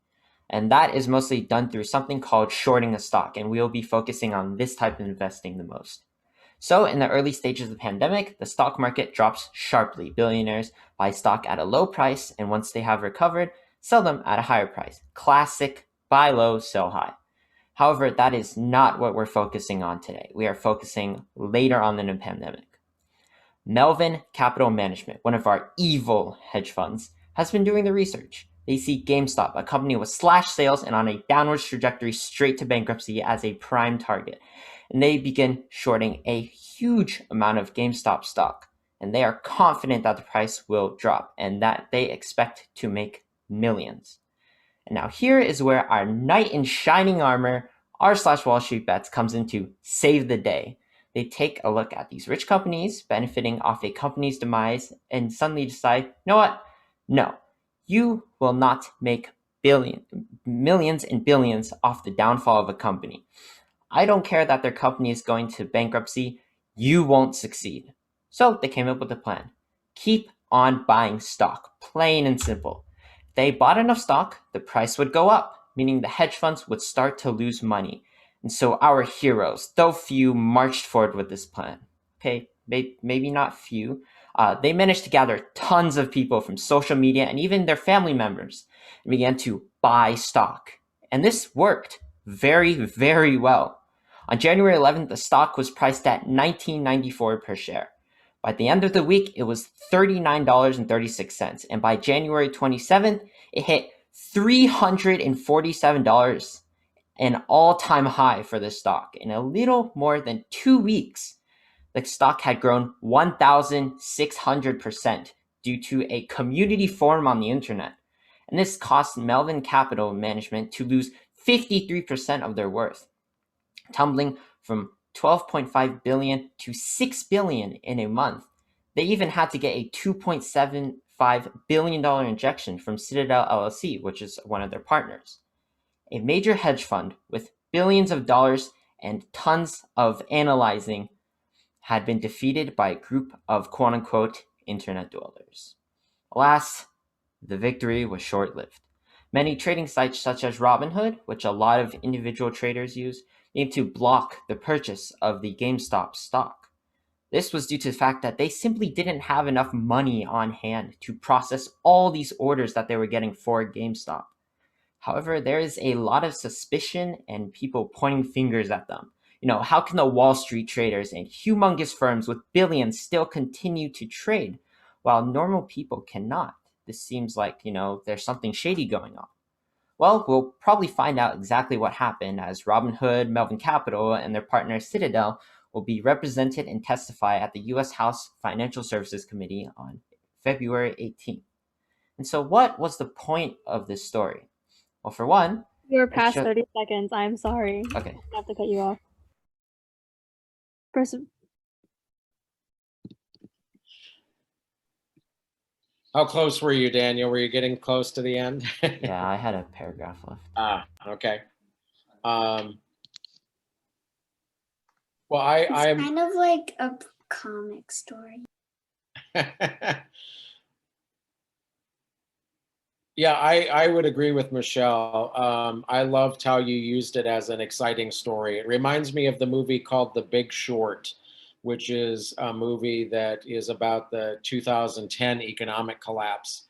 And that is mostly done through something called shorting a stock, and we'll be focusing on this type of investing the most. So in the early stages of the pandemic, the stock market drops sharply. Billionaires buy stock at a low price, and once they have recovered, sell them at a higher price. Classic buy low, sell high. However, that is not what we're focusing on today. We are focusing later on in the pandemic. Melvin Capital Management, one of our evil hedge funds, has been doing the research. They see Gamestop, a company with slashed sales and on a downward trajectory straight to bankruptcy, as a prime target. And they begin shorting a huge amount of GameStop stock. And they are confident that the price will drop and that they expect to make millions. And now here is where our knight in shining armor, r/Wall Street Bets, comes in to save the day. They take a look at these rich companies benefiting off a company's demise and suddenly decide, you know what? No, you will not make millions and billions off the downfall of a company. I don't care that their company is going to bankruptcy. You won't succeed. So they came up with a plan. Keep on buying stock, plain and simple. If they bought enough stock, the price would go up, meaning the hedge funds would start to lose money. And so our heroes, though few, marched forward with this plan. Okay, maybe not few. They managed to gather tons of people from social media and even their family members and began to buy stock. And this worked very, very well. On January 11th, the stock was priced at $19.94 per share. By the end of the week, it was $39.36. And by January 27th, it hit $347, an all-time high for the stock. In a little more than 2 weeks, the stock had grown 1,600% due to a community forum on the internet. And this cost Melvin Capital Management to lose 53% of their worth, tumbling from $12.5 billion to $6 billion in a month. They even had to get a $2.75 billion injection from Citadel LLC, which is one of their partners. A major hedge fund with billions of dollars and tons of analyzing had been defeated by a group of quote-unquote internet dwellers. Alas, the victory was short-lived. Many trading sites such as Robinhood, which a lot of individual traders use, aimed to block the purchase of the GameStop stock. This was due to the fact that they simply didn't have enough money on hand to process all these orders that they were getting for GameStop. However, there is a lot of suspicion and people pointing fingers at them. How can the Wall Street traders and humongous firms with billions still continue to trade while normal people cannot? This seems like, there's something shady going on. Well, we'll probably find out exactly what happened as Robinhood, Melvin Capital, and their partner Citadel will be represented and testify at the U.S. House Financial Services Committee on February 18th. And so what was the point of this story? Well, for one, you're past 30 seconds. I'm sorry. Okay. I have to cut you off. How close were you, Daniel? Were you getting close to the end? Yeah, I had a paragraph left. Okay. Well, I'm kind of like a comic story. Yeah, I would agree with Michelle. I loved how you used it as an exciting story. It reminds me of the movie called The Big Short, which is a movie that is about the 2010 economic collapse.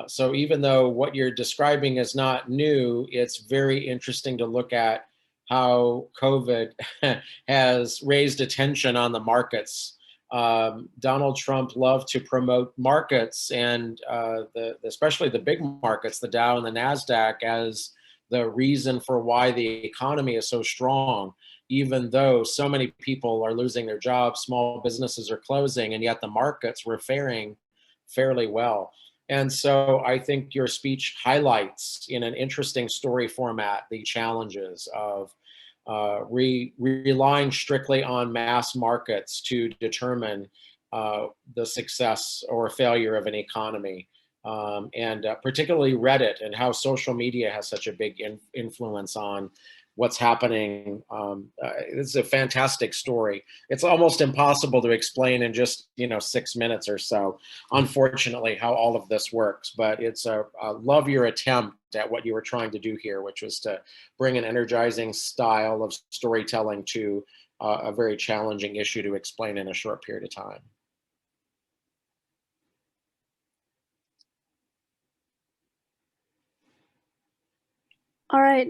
So even though what you're describing is not new, it's very interesting to look at how COVID has raised attention on the markets. Donald Trump loved to promote markets and especially the big markets, the Dow and the NASDAQ, as the reason for why the economy is so strong, even though so many people are losing their jobs, small businesses are closing, and yet the markets were faring fairly well. And so I think your speech highlights in an interesting story format the challenges of relying strictly on mass markets to determine the success or failure of an economy. And particularly Reddit and how social media has such a big influence on what's happening. This is a fantastic story. It's almost impossible to explain in just 6 minutes or so, unfortunately, how all of this works. But it's I love your attempt at what you were trying to do here, which was to bring an energizing style of storytelling to a very challenging issue to explain in a short period of time. All right.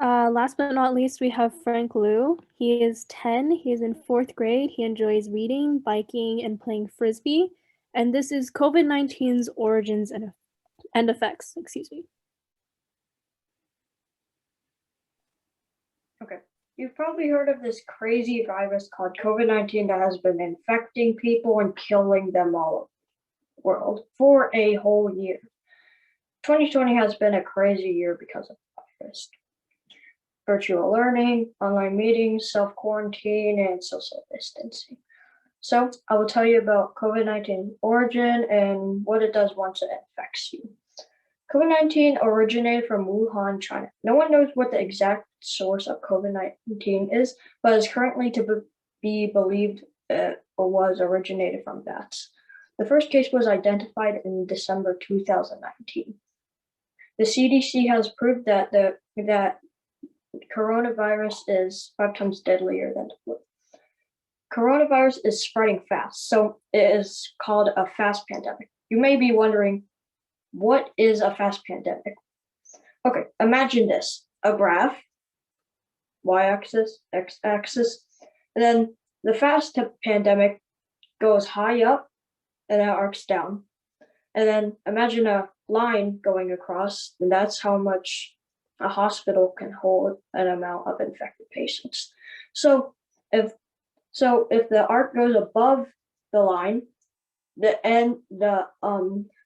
Last but not least, we have Frank Liu. He is 10. He is in 4th grade. He enjoys reading, biking, and playing frisbee. And this is COVID-19's origins and effects. Excuse me. Okay. You've probably heard of this crazy virus called COVID-19 that has been infecting people and killing them all over the world for a whole year. 2020 has been a crazy year because of the virus. Virtual learning, online meetings, self-quarantine, and social distancing. So I will tell you about COVID-19 origin and what it does once it infects you. COVID-19 originated from Wuhan, China. No one knows what the exact source of COVID-19 is, but is currently to be believed it was originated from bats. The first case was identified in December 2019. The CDC has proved that that coronavirus is 5 times deadlier than the flu. Coronavirus is spreading fast, so it is called a fast pandemic. You may be wondering, what is a fast pandemic? Okay, imagine this, a graph, y-axis, x-axis, and then the fast pandemic goes high up and then arcs down. And then imagine a line going across, and that's how much a hospital can hold an amount of infected patients. So if the arc goes above the line, the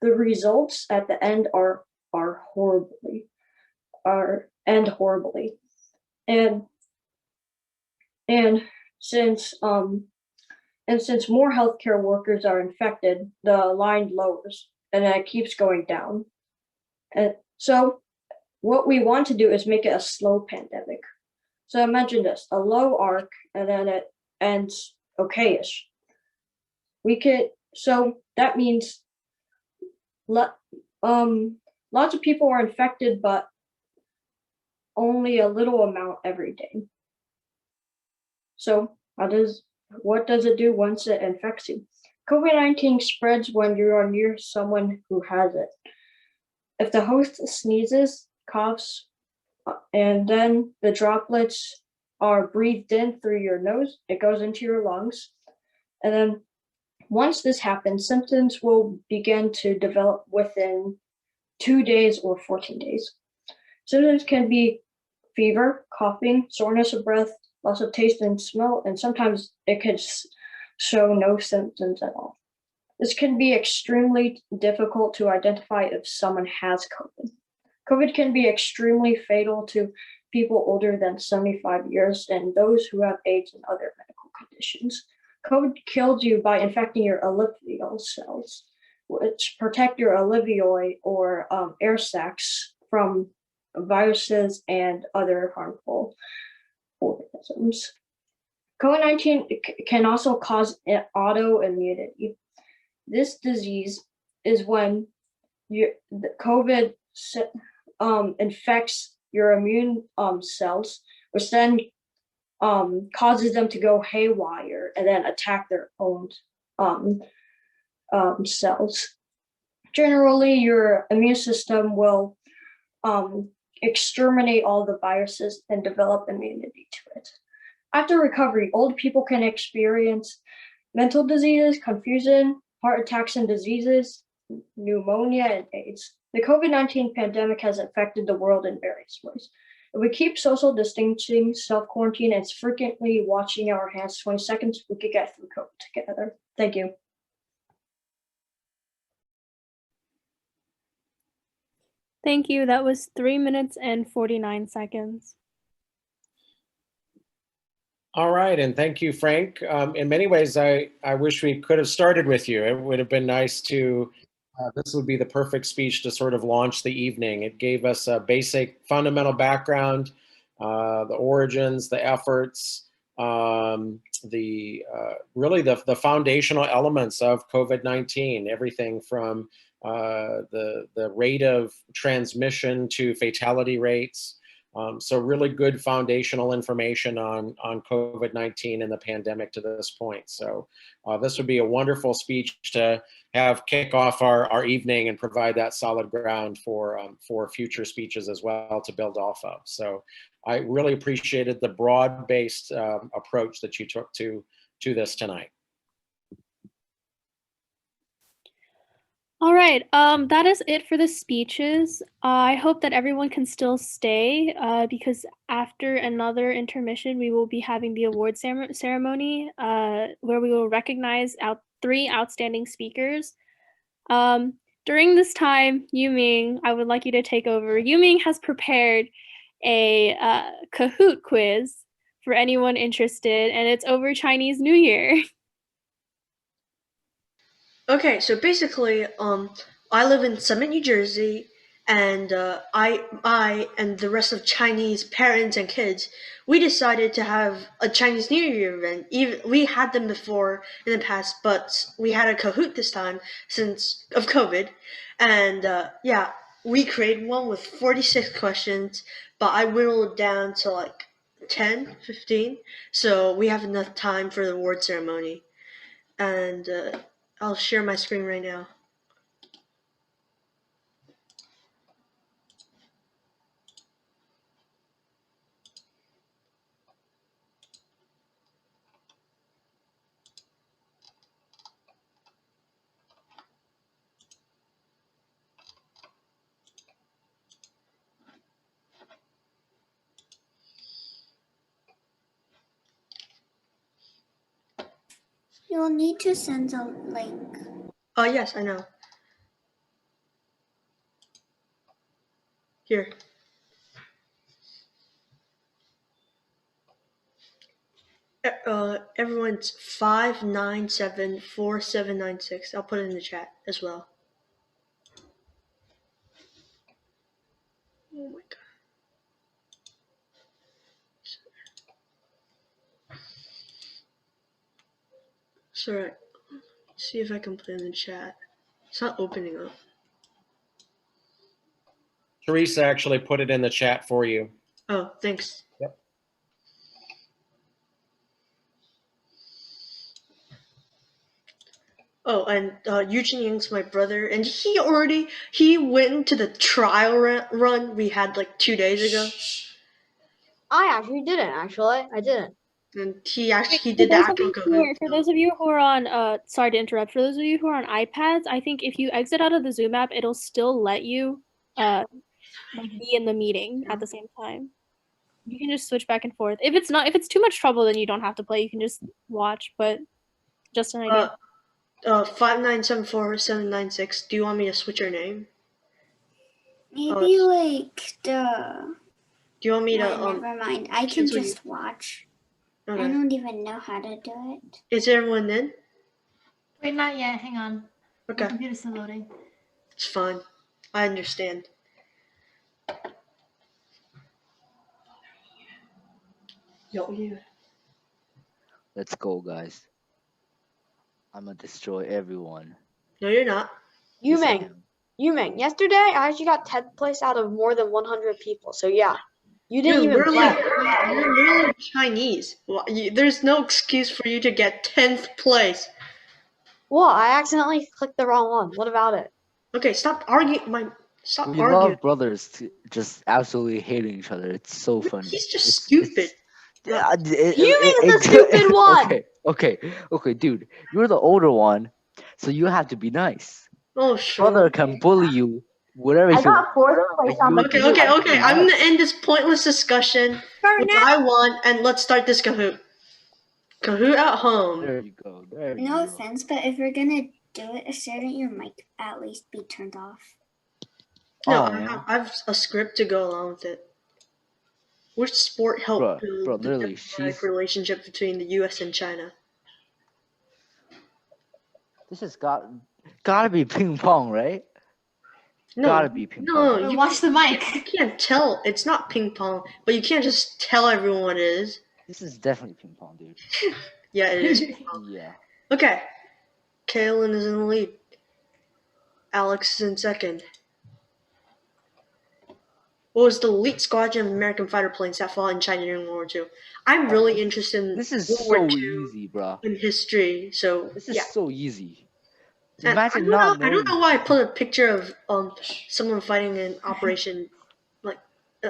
results at the end end horribly. And since more healthcare workers are infected, the line lowers and then it keeps going down. And so what we want to do is make it a slow pandemic. So imagine this, a low arc and then it ends okayish. So that means lots of people are infected, but only a little amount every day. So what does it do once it infects you? COVID-19 spreads when you are near someone who has it. If the host sneezes, coughs, and then the droplets are breathed in through your nose, it goes into your lungs. And then once this happens, symptoms will begin to develop within 2 days or 14 days. Symptoms can be fever, coughing, soreness of breath, loss of taste and smell, and sometimes it could show no symptoms at all. This can be extremely difficult to identify if someone has COVID. COVID can be extremely fatal to people older than 75 years and those who have AIDS and other medical conditions. COVID kills you by infecting your alveolar cells, which protect your alveoli or air sacs from viruses and other harmful organisms. COVID-19 can also cause autoimmunity. This disease is when the COVID infects your immune cells, which then causes them to go haywire and then attack their own cells. Generally, your immune system will exterminate all the viruses and develop immunity to it. After recovery, old people can experience mental diseases, confusion, heart attacks and diseases, pneumonia, and AIDS. The COVID-19 pandemic has affected the world in various ways. If we keep social distancing, self-quarantine, and frequently washing our hands 20 seconds, we could get through COVID together. Thank you. Thank you. That was 3 minutes and 49 seconds. All right, and thank you, Frank. In many ways, I wish we could have started with you. It would have been nice to, this would be the perfect speech to sort of launch the evening. It gave us a basic fundamental background, the origins, the efforts, really the foundational elements of COVID-19, everything from the rate of transmission to fatality rates, So really good foundational information on COVID-19 and the pandemic to this point. So this would be a wonderful speech to have kick off our evening and provide that solid ground for future speeches as well to build off of. So I really appreciated the broad-based approach that you took to this tonight. All right, that is it for the speeches. I hope that everyone can still stay because after another intermission, we will be having the award ceremony where we will recognize 3 outstanding speakers. During this time, Yuming, I would like you to take over. Yuming has prepared a Kahoot quiz for anyone interested, and it's over Chinese New Year. Okay, so basically, I live in Summit, New Jersey, and I and the rest of Chinese parents and kids, we decided to have a Chinese New Year event. We had them before in the past, but we had a Kahoot this time since of COVID, and yeah, we created one with 46 questions, but I whittled it down to like 10, 15, so we have enough time for the award ceremony, and I'll share my screen right now. You'll need to send a link. Oh, yes, I know. Here. Everyone's 5974796. I'll put it in the chat as well. Oh my god. Sorry. See if I can put it in the chat. It's not opening up. Teresa actually put it in the chat for you. Oh, thanks. Yep. Oh, and Eugene Yang's my brother, and he went to the trial run we had like 2 days ago. I actually didn't. I didn't. And he did the actual Kahoot. For those of you who are on, sorry to interrupt. For those of you who are on iPads, I think if you exit out of the Zoom app, it'll still let you be in the meeting at the same time. You can just switch back and forth. If it's too much trouble, then you don't have to play. You can just watch. But just an idea. 5974796. Do you want me to switch your name? Maybe like the. Do you want me to? Never mind. I can just watch. Okay. I don't even know how to do it. Is everyone in? Wait, not yet. Hang on. Okay. My computer's still loading. It's fine. I understand. Let's go, guys. I'm gonna destroy everyone. No, you're not. Yuming, yesterday I actually got 10th place out of more than 100 people. So yeah, you didn't even play. You're literally Chinese. There's no excuse for you to get 10th place. Well, I accidentally clicked the wrong one. What about it? Okay, stop arguing. Stop We arguing. love brothers just absolutely hating each other. It's so funny. He's just stupid. Yuming's the stupid one. Okay, dude. You're the older one, so you have to be nice. Oh, sure. Brother can bully you, whatever I you got 4th place on the Okay. I'm gonna end this pointless discussion, which I want, and let's start this Kahoot. Kahoot at home. There you go. No offense, but if you're gonna do it, shouldn't your mic at least be turned off? No, I have a script to go along with it. Which sport helped build the diplomatic relationship between the U.S. and China? This has gotta be ping pong, right? No, gotta be ping no. pong. Watch the mic. You can't tell. It's not ping pong, but you can't just tell everyone what it is. This is definitely ping pong, dude. Yeah, it is ping pong. Yeah. Okay. Kaylin is in the lead. Alex is in second. was the elite squadron of American fighter planes that fought in China during World War II. I'm really interested in This is World War so II easy, bro. in history. So This is yeah. so easy. And Imagine not I don't know knowing. why I put a picture of someone fighting in Operation like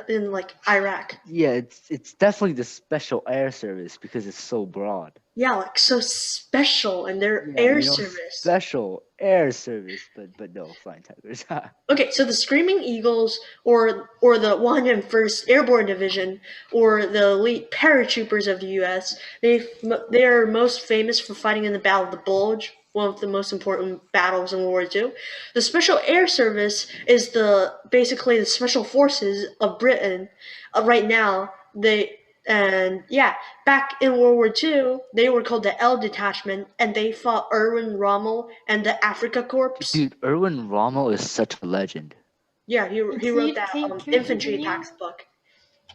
in like Iraq. Yeah, it's definitely the Special Air Service because it's so broad. Yeah, like so special and their Yeah, air you know, service. Special Air Service, but no, Flying Tigers. Okay, so the Screaming Eagles or the 101st Airborne Division or the elite paratroopers of the U.S. They are most famous for fighting in the Battle of the Bulge, one of the most important battles in World War II. The Special Air Service is basically the special forces of Britain. Right now, back in World War II, they were called the L Detachment, and they fought Erwin Rommel and the Afrika Corps. Dude, Erwin Rommel is such a legend. Yeah, he wrote that Can we infantry continue? attacks book.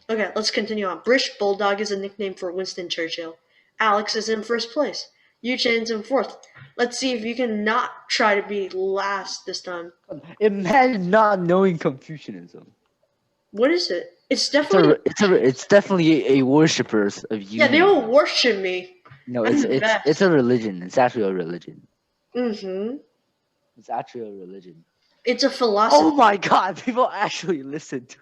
Okay, let's continue on. British Bulldog is a nickname for Winston Churchill. Alex is in first place. Euchen's in fourth. Let's see if you can not try to be last this time. Imagine not knowing Confucianism. What is it? It's definitely It's definitely a worshippers of you. yeah. They will worship me. No, I'm the best. it's a religion. It's actually a religion. Mm-hmm. It's actually a religion. It's a philosophy. Oh my God! People actually listen to.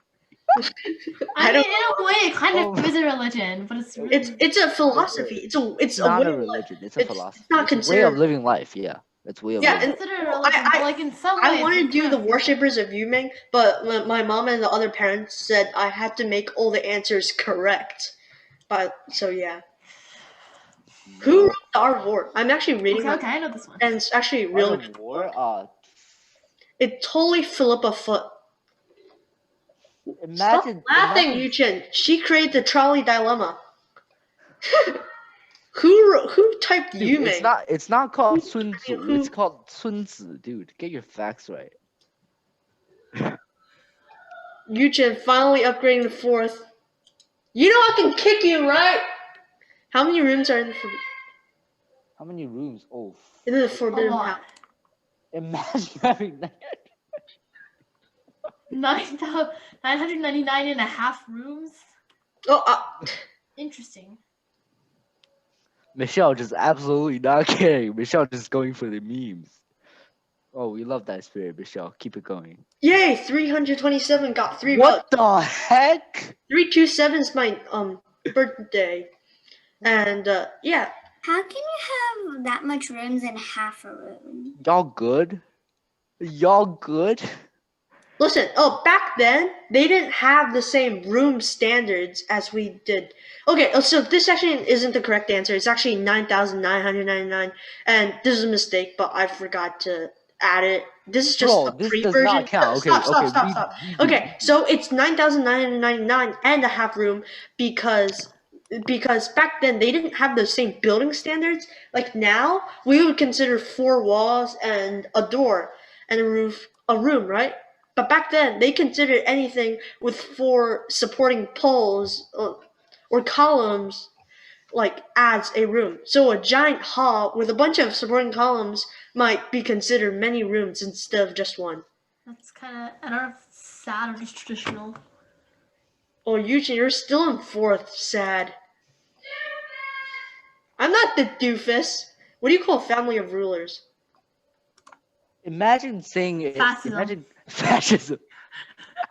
I mean, in a way, it kind of is a religion, but it's really... it's a philosophy. It's not a way a religion. It's a philosophy. It's not It's a considered way of living life. Yeah, it's way of living. Considered a religion, but like in some ways, I wanted to do the worshippers of Yumeng, but my mom and the other parents said I had to make all the answers correct. But so yeah. Who wrote the Art of War? I'm actually reading Okay, I know this one. and it's actually really Art of War. It's totally Philippa Foot. Imagine Stop laughing, Yuchen. She created the trolley dilemma. Who typed Dude, Yumeng? It's not called Sun Tzu. It's called Sun Tzu, dude. Get your facts right. Yuchen finally upgrading to fourth. You know I can kick you, right? How many rooms are in the How many rooms? Oh. in the Forbidden House? Imagine having that. 999 and a half rooms. Oh, Interesting. Michelle just absolutely not caring. Michelle just going for the memes. Oh, we love that spirit, Michelle. Keep it going. Yay! 327 got 3 What votes. the heck? 327 is my birthday, and yeah. How can you have that much rooms in half a room? Y'all good? Y'all good? Listen, back then, they didn't have the same room standards as we did. Okay, so this actually isn't the correct answer. It's actually 9,999, and this is a mistake, but I forgot to add it. This is just a this pre does version. not count. Okay, Stop. Okay, so it's 9,999 and a half room because back then they didn't have the same building standards. Like now, we would consider 4 walls and a door and a room, right? But back then, they considered anything with 4 supporting poles or columns like as a room. So a giant hall with a bunch of supporting columns might be considered many rooms instead of just one. That's kind of, I don't know if it's sad or just traditional. Oh, Yuji, you're still in 4th. Sad. I'm not the doofus. What do you call a family of rulers? Imagine saying Fascism. Imagine fascism.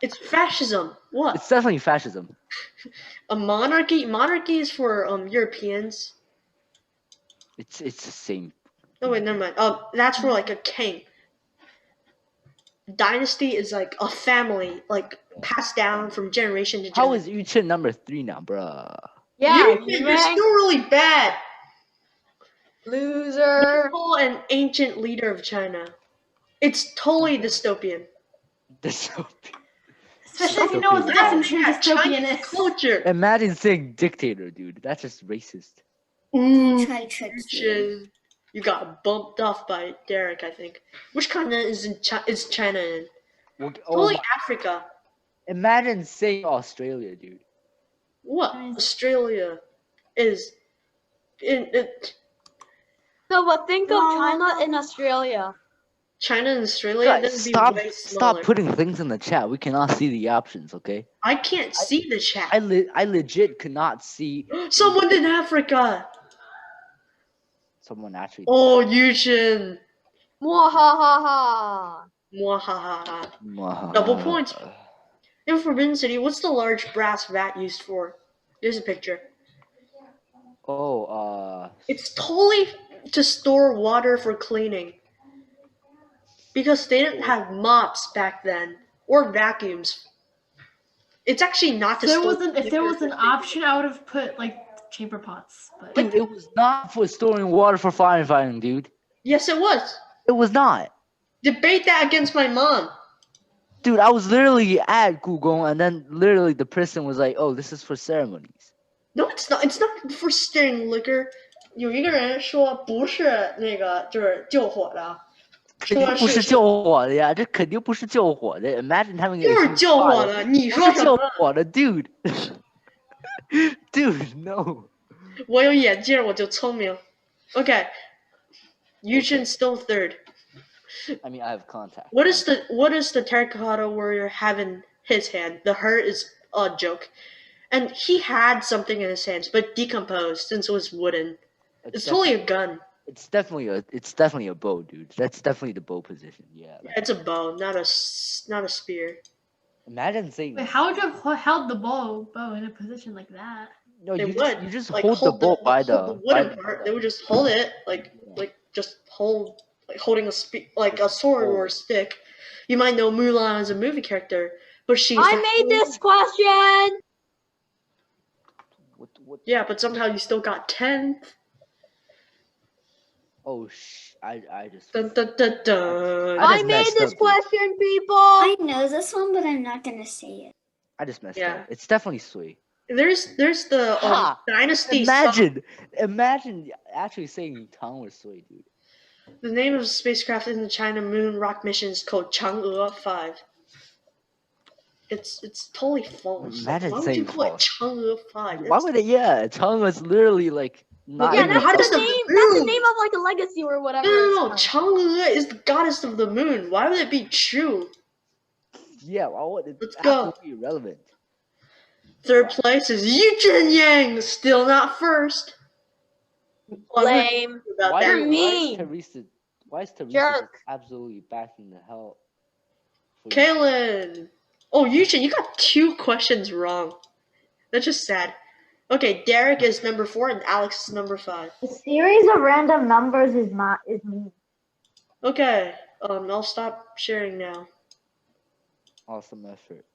It's fascism. What? It's definitely fascism. A monarchy? Monarchy is for Europeans. It's the same. Oh wait, never mind. That's for like a king. Dynasty is like a family, like passed down from generation to generation. How is Yuchen number 3 now, bruh? Yeah, you're still really bad. Loser. An ancient leader of China. It's totally dystopian. Dystopian. Especially if you know what the definition of dystopian Chinese is. culture. Imagine saying dictator, dude. That's just racist. Try tricks. You got bumped off by Derek, I think. Which continent is China in? Totally Africa. Imagine saying Australia, dude. What? Australia is in it. No, but think of China and Australia. China and Australia, Guys, then it'd be stop way smaller. putting things in the chat. We cannot see the options, okay? I can't see the chat. I legit could not see Someone in Africa. someone actually. Oh, Yujin. Mwahaha. Mwahaha. Double points. In Forbidden City, what's the large brass vat used for? There's a picture. Oh, It's totally to store water for cleaning. Because they didn't have mops back then. Or vacuums. It's actually not to store. If there was an option, I would have put like chamber pots. But dude, it was not for storing water for firefighting, dude. Yes, it was. It was not. Debate that against my mom. Dude, I was literally at Google, and then literally the person was like, "Oh, this is for ceremonies." No, it's not. It's not for stirring liquor. 有一个人说不是那个，就是救火的。肯定不是救火的呀，这肯定不是救火的。Imagine having 就是救火的，你说什么？救火的 ，dude。Dude, no. 我有眼镜，我就聪明。Okay, Yujin still third. I mean, I have contact. What is the terracotta warrior have in his hand? The hurt is a joke, and he had something in his hands, but decomposed since it was wooden. It's totally a gun. It's definitely a bow, dude. That's definitely the bow position. Yeah. It's a bow, not a spear. Imagine saying. Wait, how would you have held the bow in a position like that? No, you just like, hold the bow by the wooden part. They would just hold it like holding a sword or a stick. You might know Mulan as a movie character, but she's. I made this question. What? Yeah, but somehow you still got 10th. Oh I just. Dun, dun, dun, dun. I made this question, people. I know this one, but I'm not gonna say it. I just messed up. It's definitely sweet. There's the dynasty. Imagine actually saying Tang was sweet, dude. The name of the spacecraft in the China Moon rock mission is called Chang'e 5. It's totally false. Imagine why would saying you call it false. Chang'e 5? Why would it? Yeah, Chang was literally like. Not Yeah, even that's the name of like a legacy or whatever. No. Chang'e is the goddess of the moon. Why would it be true? Yeah, why would it? Let's go. Absolutely irrelevant. Third place is Yujin Yang, still not first. Lame. Why is Teresa Jerk. just absolutely backing the hell? Kaylin. Oh, Yujin, you got 2 questions wrong. That's just sad. Okay, Derek is number 4 and Alex is number 5. The series of random numbers is me. Okay, I'll stop sharing now. Awesome effort.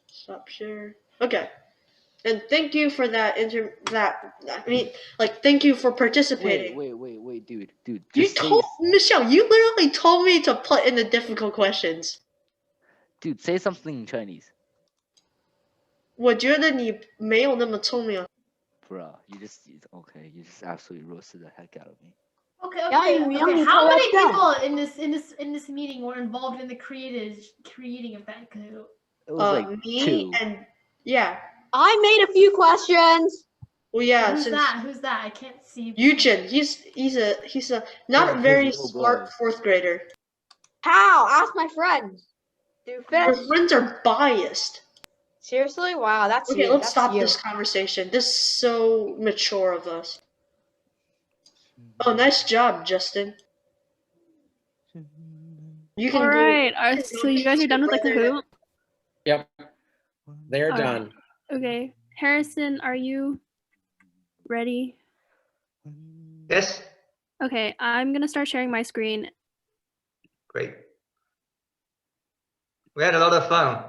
Stop share. Okay. And thank you for that thank you for participating. Wait, dude. Michelle, you literally told me to put in the difficult questions. Dude, say something in Chinese. 我觉得你没有那么聪明。 Bruh, you just absolutely roasted the heck out of me. Okay. How many people in this meeting were involved in the creating of that canoe? It was like me 2. and yeah. I made a few questions. Well, yeah. Who's that? I can't see. Yujin, he's a not very smart 4th grader. How? Ask my friends. Your friends are biased. Seriously? Wow, that's okay. you. Let's That's stop you. this conversation. This is so mature of us. Oh, nice job, Justin. You can. All right. So you guys are done with the Kahoot? Yep. They're done. Okay. Harrison, are you ready? Yes. Okay, I'm gonna start sharing my screen. Great. We had a lot of fun.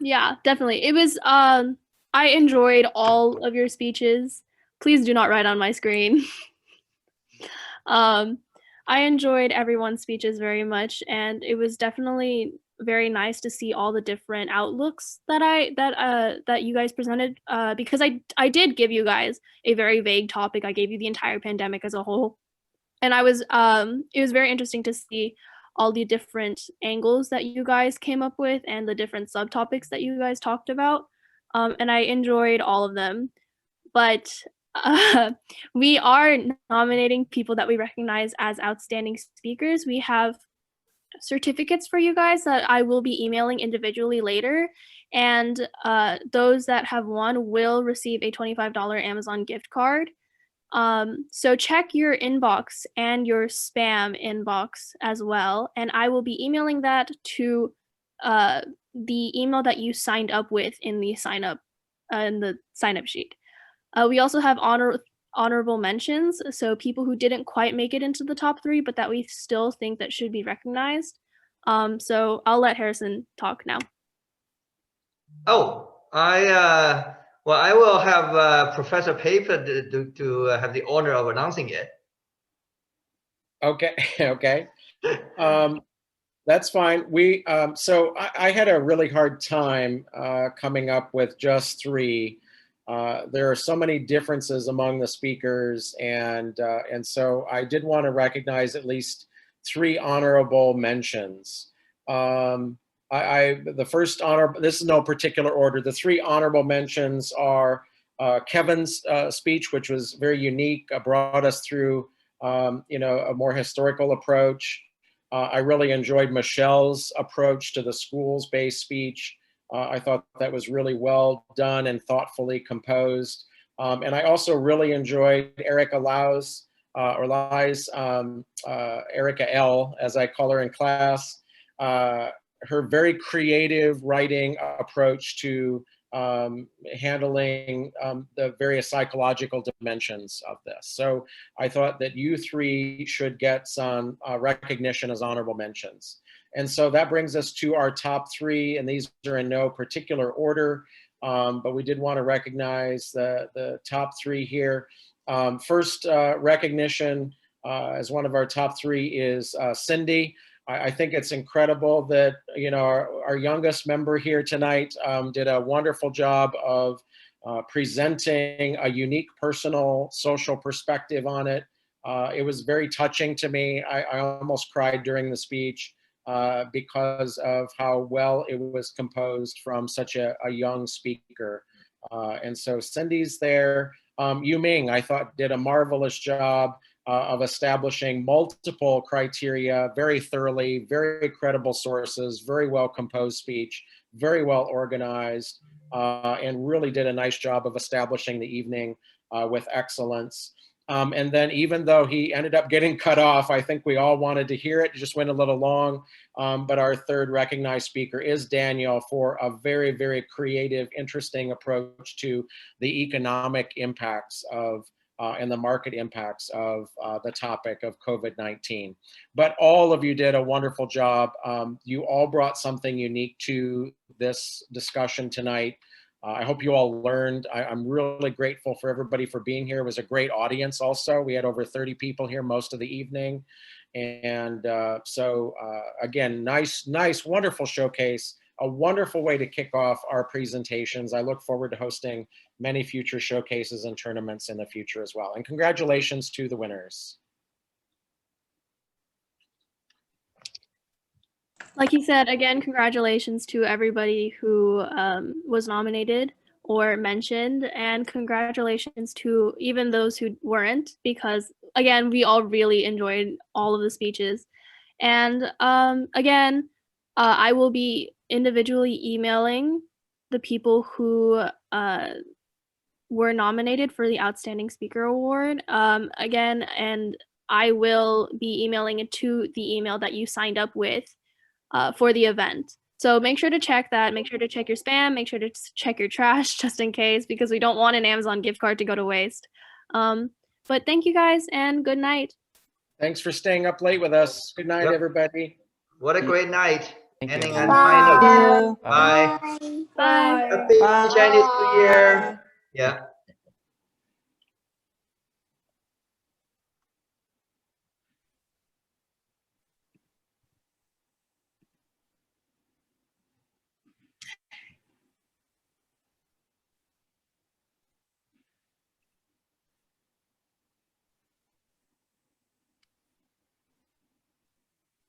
Yeah, definitely. It was I enjoyed all of your speeches. Please do not write on my screen. I enjoyed everyone's speeches very much, and it was definitely very nice to see all the different outlooks that you guys presented, because I did give you guys a very vague topic. I gave you the entire pandemic as a whole, and it was very interesting to see all the different angles that you guys came up with and the different subtopics that you guys talked about, and I enjoyed all of them. But We are nominating people that we recognize as outstanding speakers. We have certificates for you guys that I will be emailing individually later. And those that have won will receive a $25 Amazon gift card. So check your inbox and your spam inbox as well. And I will be emailing that to the email that you signed up with in the sign up sheet. We also have honorable mentions, so people who didn't quite make it into the top 3, but that we still think that should be recognized. So I'll let Harrison talk now. Oh, I will have Professor Pape to have the honor of announcing it. Okay, okay. That's fine. So I had a really hard time coming up with just 3. There are so many differences among the speakers, and so I did want to recognize at least 3 honorable mentions. The first honor, this is no particular order. The 3 honorable mentions are Kevin's speech, which was very unique, brought us through a more historical approach. I really enjoyed Michelle's approach to the schools-based speech. I thought that was really well done and thoughtfully composed. And I also really enjoyed Erica Lau's, Erica L, as I call her in class, her very creative writing approach to handling the various psychological dimensions of this. So I thought that you 3 should get some recognition as honorable mentions. And so that brings us to our top 3, and these are in no particular order, but we did want to recognize the top 3 here. First recognition as one of our top 3 is Cindy. I think it's incredible that, our youngest member here tonight did a wonderful job of presenting a unique personal social perspective on it. It was very touching to me. I almost cried during the speech because of how well it was composed from such a young speaker. And so Cindy's there. Yu Ming, I thought, did a marvelous job of establishing multiple criteria very thoroughly, very credible sources, very well composed speech, very well organized, and really did a nice job of establishing the evening with excellence. And then even though he ended up getting cut off, I think we all wanted to hear it. It just went a little long. But our third recognized speaker is Daniel for a very, very creative, interesting approach to the economic impacts of and the market impacts of the topic of COVID-19. But all of you did a wonderful job. You all brought something unique to this discussion tonight. I hope you all learned. I'm really grateful for everybody for being here. It was a great audience also. We had over 30 people here most of the evening. And so again, nice, wonderful showcase, a wonderful way to kick off our presentations. I look forward to hosting many future showcases and tournaments in the future as well. And congratulations to the winners. Like you said, again, congratulations to everybody who was nominated or mentioned, and congratulations to even those who weren't, because again, we all really enjoyed all of the speeches. And again, I will be individually emailing the people who were nominated for the Outstanding Speaker Award again, and I will be emailing it to the email that you signed up with for the event. So make sure to check that. Make sure to check your spam. Make sure to check your trash just in case, because we don't want an Amazon gift card to go to waste. But thank you guys, and good night. Thanks for staying up late with us. Good night, everybody. What a great night. Ending on Bye. high note. Bye. Bye. Happy Chinese New Year. Yeah.